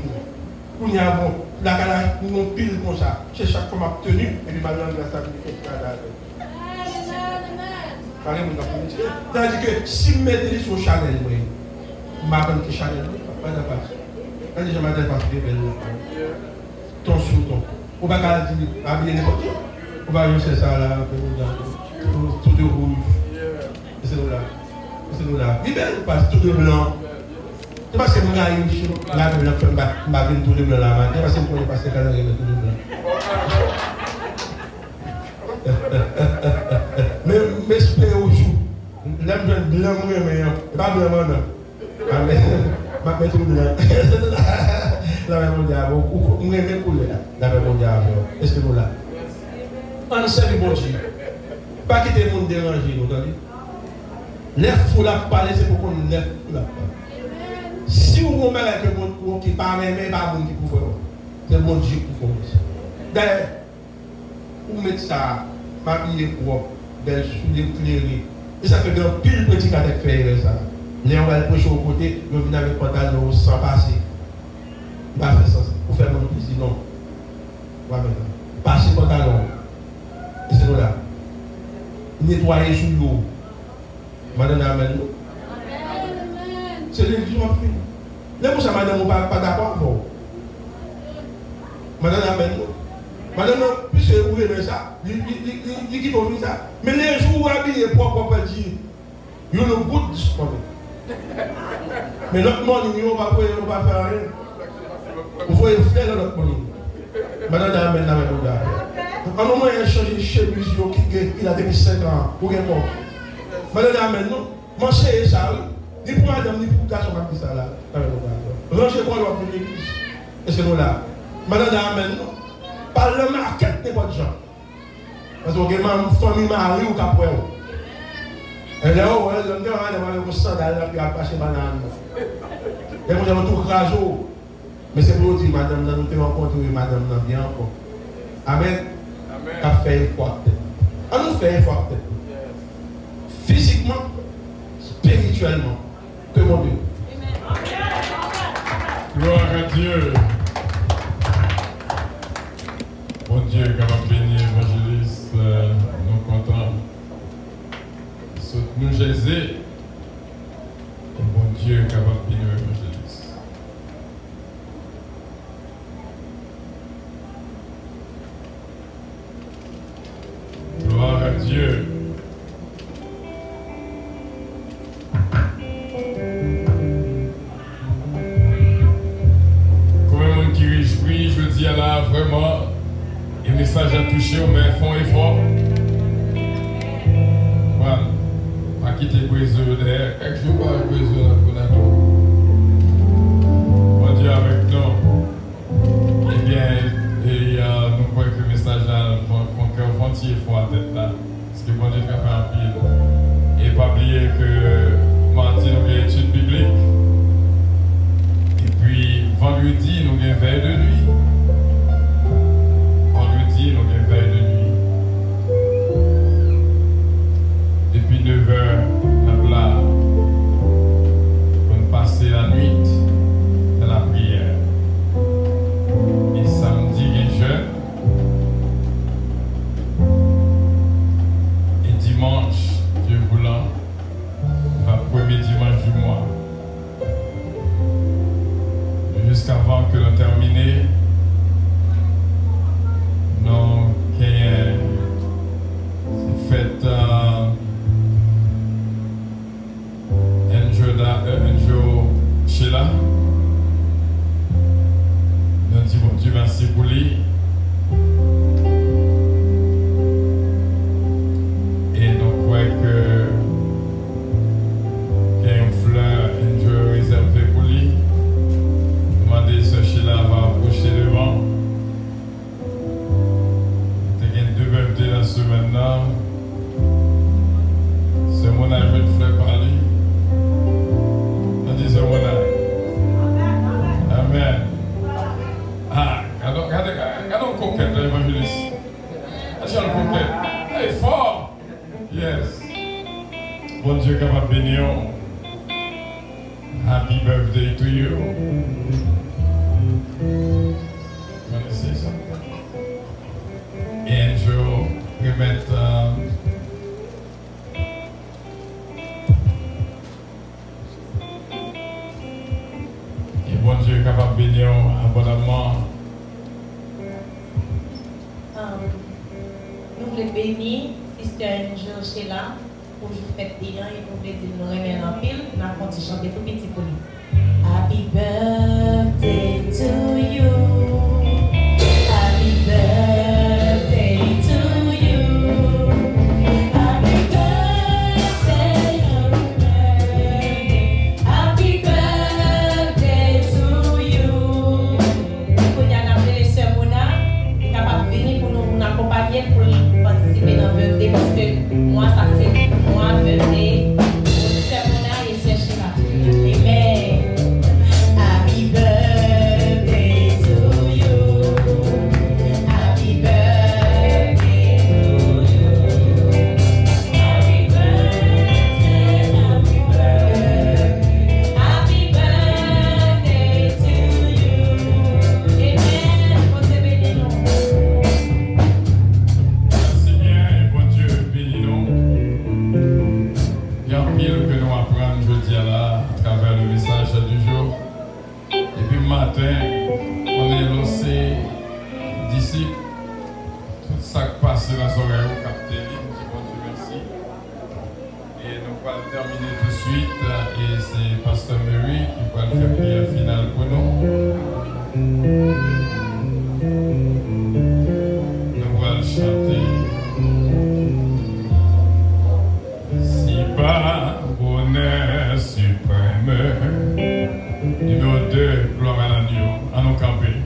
Pour nous avons la galère, nous avons pile comme ça. C'est chaque fois ma tenue, et puis ma langue la stabilité. C'est-à-dire que si vous mettez sur Chanel, je m'appelle Chanel, pas de passe. Quand je m'appelle parce que ton sur ton. On va dire, habiller n'importe quoi. On va lancer ça là, tout de rouge. C'est nous là. C'est nous là. Libère ou pas, tout de blanc. C'est parce que mon gars, il là, je vais tout de blanc là. C'est parce que je vais passer quand il tout de blanc. Mais j'espère au jour. L'aime blanc, mais pas blanc, non. Amen. Je vais tout blanc. La même diable, on est même coulé là. La même diable. Est-ce que nous là? On serve bon Dieu. Pas quitter le monde déranger, vous entendez? Les fous la parler, c'est pour qu'on les fous la parler. Si vous vous mettez avec le monde qui parle, mais pas le monde qui peut faire, c'est bon Dieu qui peut faire. D'ailleurs, vous mettez ça, m'habiller propre, belle souliers éclairés. Et ça fait de pile petit qu'à faire ça. Là, on va le prêcher au côté, vous venez avec le pantalon sans passer. Il va faire ça. Vous faites mon plaisir, non. Voilà maintenant. Passez le pantalon. Et c'est là. Nettoyer sous l'eau. Madame, amen. C'est l'église qui m'a fait. Les gens, madame, pas d'accord avec vous. Madame, amen. Madame, puisque vous aimez ça, il dit qu'on fait ça. Mais les jours où vous habillez propre, dire, il y a le goût de ce problème. Mais notre monde, on ne va pas faire rien. Vous voyez faire dans notre monde. Madame, amen, amen. À un moment, il a changé de chemise qui a depuis 5 ans. Pour rien bon. Madame, amen, non. Manger ça, ni pour madame, ni pour garçon, comme ça là. Rangez quoi dans l'église. Et c'est nous là. Madame, amen, non. Par le market, n'est pas de gens. Parce que ma famille m'a ou capoué. Et là, on va aller au sandal, puis à passer banane. Et moi, j'ai tout rajo. Mais c'est pour dire, madame, nous te rencontrons, madame, bien encore. Amen. Qu'a fait une fois peut-être. On nous fait une fois peut-être. Physiquement, spirituellement, que mon Dieu. Gloire à Dieu. Bon Dieu, capable de bénir l'évangéliste, nous contents. Nous Jésus. Bon Dieu, capable de bénir l'évangéliste. Gloire à Dieu. Comme un monde qui réjouit, je dis à la vraiment, le message a touché, mais font effort. Voilà. Pas quitter le Brésil derrière. Quelques jours par le Brésil dans le Bon Dieu avec nous. Eh bien, nous croyons que le message a mon cœur entier fort à tête là. Parce que bon Dieu a fait un pile. Et pas oublier que mardi nous avons une étude biblique. Et puis vendredi nous avons une veille de nuit. Vendredi nous avons une veille de nuit. Depuis 9h, nous là pour passer la nuit dans la prière. Et samedi, il y a un jeûne. Et dimanche, Dieu voulant, le premier dimanche du mois. Jusqu'avant que nous terminions, nous avons fait un jour chez là. Nous disons Dieu merci pour lui. Et nous croyons que il y a une fleur, un jour réservé pour lui. Demandez ce Sheila va approcher devant. Il y a deux birthdays dans ce maintenant. C'est mon âge de fleur par lui. On dit c'est mon âge. Amen. Ah, regardons le coquette de l'évangéliste. Regardons le coquette. Elle est fort. Yes. Bon Dieu capable de bénir. Happy birthday to you. Connaissez ça? Et un jour, remettre et bon Dieu capable de bénir abondamment. Nous voulons bénir Sister Angel Sheila pour jouer fête et nous voulons dire nous remercions en pile. Nous avons chanté tout petit pour lui. Happy birthday to you. Happy birthday to you. Happy birthday, happy birthday to you. Quand il y a les sœurs Mona, il est capable de venir pour nous accompagner pour matin, on est lancé d'ici tout ça qui passe dans son oreille au capté. Bon Dieu merci. Et nous allons terminer tout de suite. Et c'est Pasteur Mary qui va faire prière finale pour nous. Nous allons chanter. Si pas bonheur suprême. Numéro 2, gloire à l'agneau, à nos campés.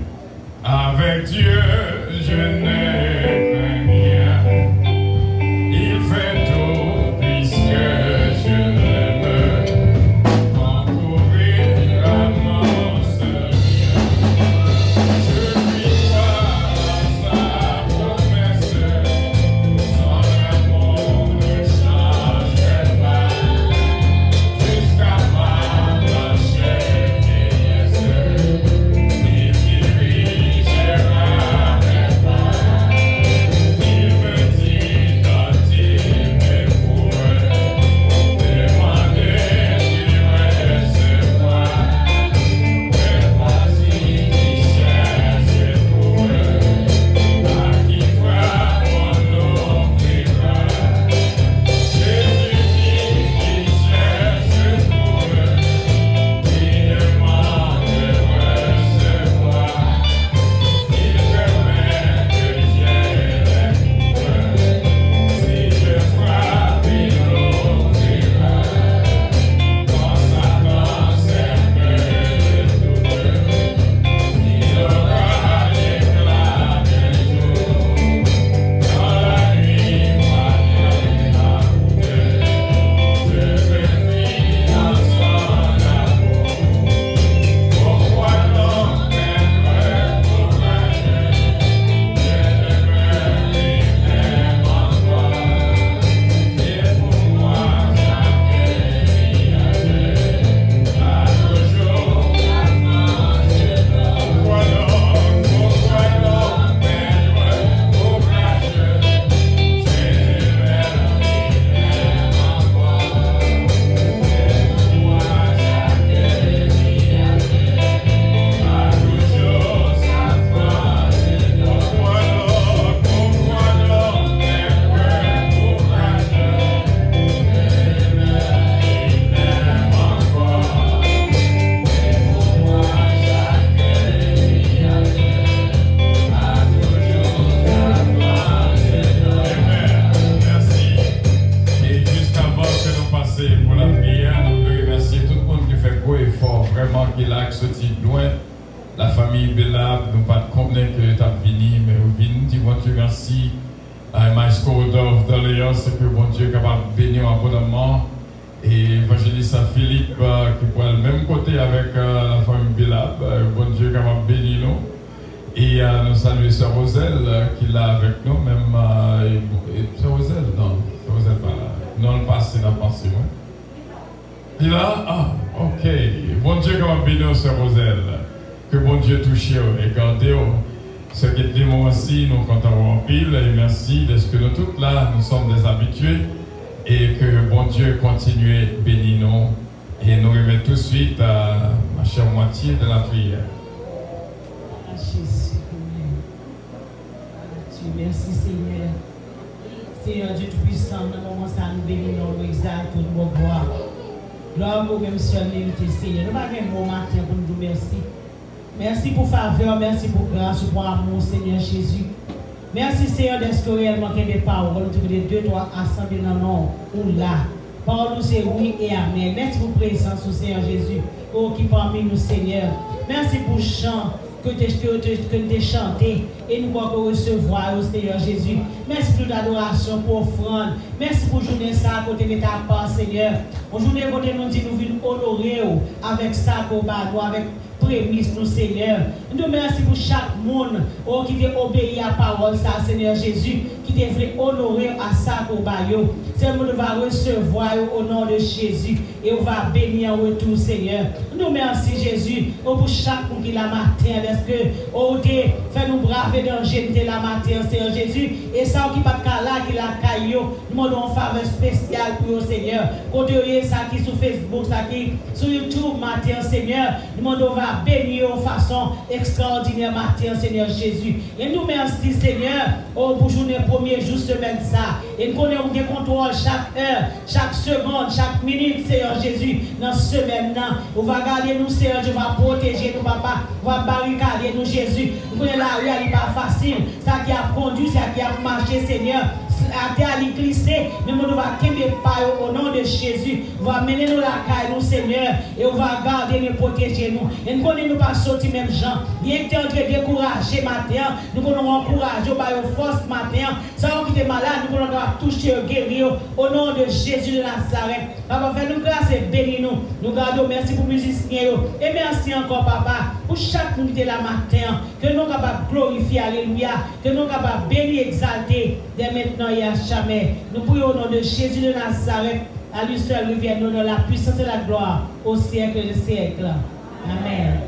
Avec Dieu, je n'ai rien. Il fait tout puisque je l'aime. Concourir à mon Seigneur. Je puis croire à sa promesse. Son amour ne changerait pas. Jusqu'à ma chair vieillesse. Il dirigera mes pas. Il me dit quand-il m'éprouve. Demandez, il recevra. Mais voici qui cherche et trouve. À qui frappe, on ouvrira. Jésus dit qui cherche et trouve. Qui demande recevoir. Il permet que j'aie si je frappe, il ouvrira. Quand Satan sème le doute, il aura l'éclat d'un jour. Dans la nuit, moi, je me fie dans son amour. Pourquoi l'homme m'aimerait courageux? Je demeure lui-même en toi. Et pour moi, chaque nuit à toujours, pourquoi l'homme m'aimerait courageux? Je demeure lui-même en toi. Et pour moi, chaque nuit à toujours, sa foi se donne. Pourquoi l'homme m'aimerait courageux? Je demeure lui-même encore. Et pour moi, chaque nuit à toujours, sa foi se donne. Merci. Et jusqu'avant que nous passions pour la prière, nous voulons remercier tout le monde qui fait gros effort, vraiment qui l'a sorti de loin. La famille Belab, nous pas de combien que tu as venu, mais vous venez, dis bon Dieu merci. My School of Léon, c'est que bon Dieu est capable de bénir abondamment. Et évangéliste Philippe, qui pourrait le même côté avec la famille Belab, bon Dieu est capable de bénir nous. Et nous saluons Sœur Roselle qui est là avec nous, même Sœur Roselle, non, Sœur Roselle pas là. Non, le passé, la pensée, oui. Il est là? Ah, ok. Bon Dieu est capable de bénir Sœur Roselle. Que bon Dieu touche et garde. Ce qui est moi aussi, nous comptons en pile et merci de ce que nous tous là, nous sommes des habitués et que bon Dieu continue à bénir nous et nous remettre tout de suite à ma chère moitié de la prière. Jésus, merci Seigneur. Seigneur Dieu Tout-Puissant, dans le moment ça nous bénissons, nous exaltons, nous gloire. Gloire pour même seul mérité Seigneur. Nous n'avons pas un bon matin pour nous dire merci. Merci pour faveur, merci pour grâce, pour amour, Seigneur Jésus. Merci, Seigneur, d'être réellement qu'il y ait des paroles, de deux, trois assemblés dans le nom ou là. Parole nous, c'est oui et amen. Merci pour présence, Seigneur Jésus, qui parmi nous, Seigneur. Merci pour le chant que tu as chanté et nous pouvons recevoir, Seigneur Jésus. Merci pour l'adoration, pour offrande. Merci pour journée ça, côté de ta part, Seigneur. Aujourd'hui, côté nous dit, nous venons honorer avec ça, avec prémisse, nous, Seigneur. Nous merci pour chaque monde qui veut obéir à la parole, ça, Seigneur Jésus, qui qui te fait honorer à ça pour Bayo. Seigneur, nous va recevoir au nom de Jésus et on va bénir en retour, Seigneur. Nous merci Jésus pour chaque monde qui la matin, parce que on fait nous braver danger de la matin, Seigneur Jésus. Et ça qui pas là qui la caillou, nous demandons une faveur spéciale pour le Seigneur. Côté ça qui sur Facebook, ça qui sur YouTube matin, Seigneur. Nous demandons va bénir de façon extraordinaire matin, Seigneur Jésus. Et nous merci Seigneur pour journée premier jour semaine ça. Et nous connaissons des contrôles chaque heure, chaque seconde, chaque minute, Seigneur Jésus, dans ce semaine là. On va garder nous, Seigneur, je vais protéger nous, papa. On va barricader nous, Jésus. Nous connaissons la rue, elle n'est pas facile. Ça qui a conduit, ça qui a marché, Seigneur. À terre, à glisser, mais nous va tomber par au nom de Jésus. On va mener nous la caille, nous, Seigneur, et on va garder nous, protéger nous. Et nous connaissons pas sortir même gens. Bien que tu es en train de décourager matin, nous allons encourager par force matin. Ça qui est malade, nous allons toucher au guérir au nom de Jésus de Nazareth. Papa, fais-nous grâce et bénis-nous. Nous gardons merci pour les musiciens. Et merci encore, papa, pour chaque monde qui est là matin. Que nous sommes capables de glorifier, alléluia. Que nous sommes capables de bénir, exalter dès maintenant et à jamais. Nous prions au nom de Jésus de Nazareth. À lui seul revienne nous dans la puissance et la gloire au siècle des siècles. Amen.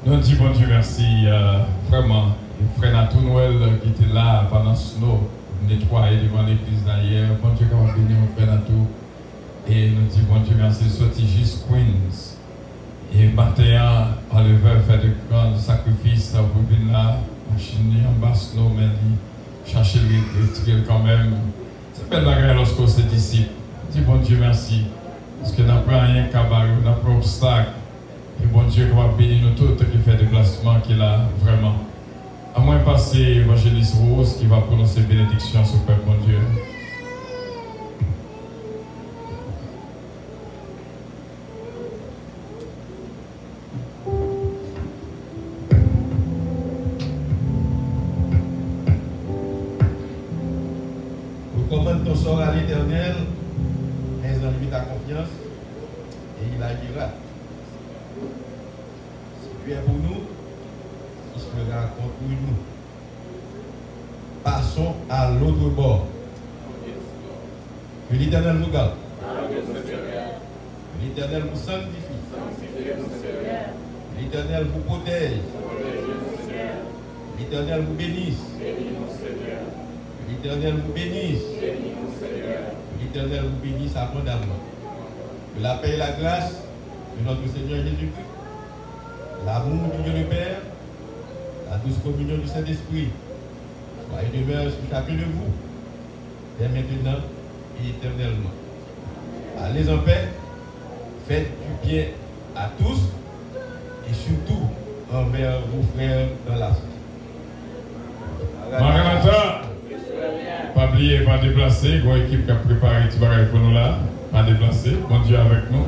Nous disons bon Dieu merci, vraiment. Le frère Natou Noël qui était là pendant ce nous nettoyer devant l'église d'ailleurs. Bon Dieu, qu'on va bénir mon frère Natou. Et nous disons bon Dieu merci de sortir jusqu'à Queens. Et matin, Oliver fait de grands sacrifices pour venir là, machine en bas, nous, mais chercher le retirer quand même. C'est belle bagarre lorsqu'on se disciple. Dis bon Dieu merci. Parce que n'a pas rien cabaret, n'a pas obstacle. Et bon Dieu, qu'on va bénir nous tous qui fait déplacement qu'il a vraiment. À moins passer évangéliste Rose qui va prononcer bénédiction sur le peuple, mon Dieu. Recommande ton sort à l'Éternel, mais en lui ta confiance, et il agira. Si tu es pour nous, il sera contre nous. Passons à l'autre bord. Que l'Éternel nous garde. Que l'Éternel vous sanctifie. L'Éternel vous protège. L'Éternel vous bénisse. L'Éternel vous bénisse. L'Éternel vous bénisse abondamment. Que la paix et la grâce de notre Seigneur Jésus-Christ, l'amour du Dieu le Père, la douce communion du Saint-Esprit, soit et demeure sur chacun de vous, dès maintenant et éternellement. Allez en paix, faites du bien à tous et surtout envers vos frères dans la foi. Maranatha, pas oublier, pas déplacer, une équipe qui a préparé tout pour nous là, pas déplacer, bon Dieu avec nous.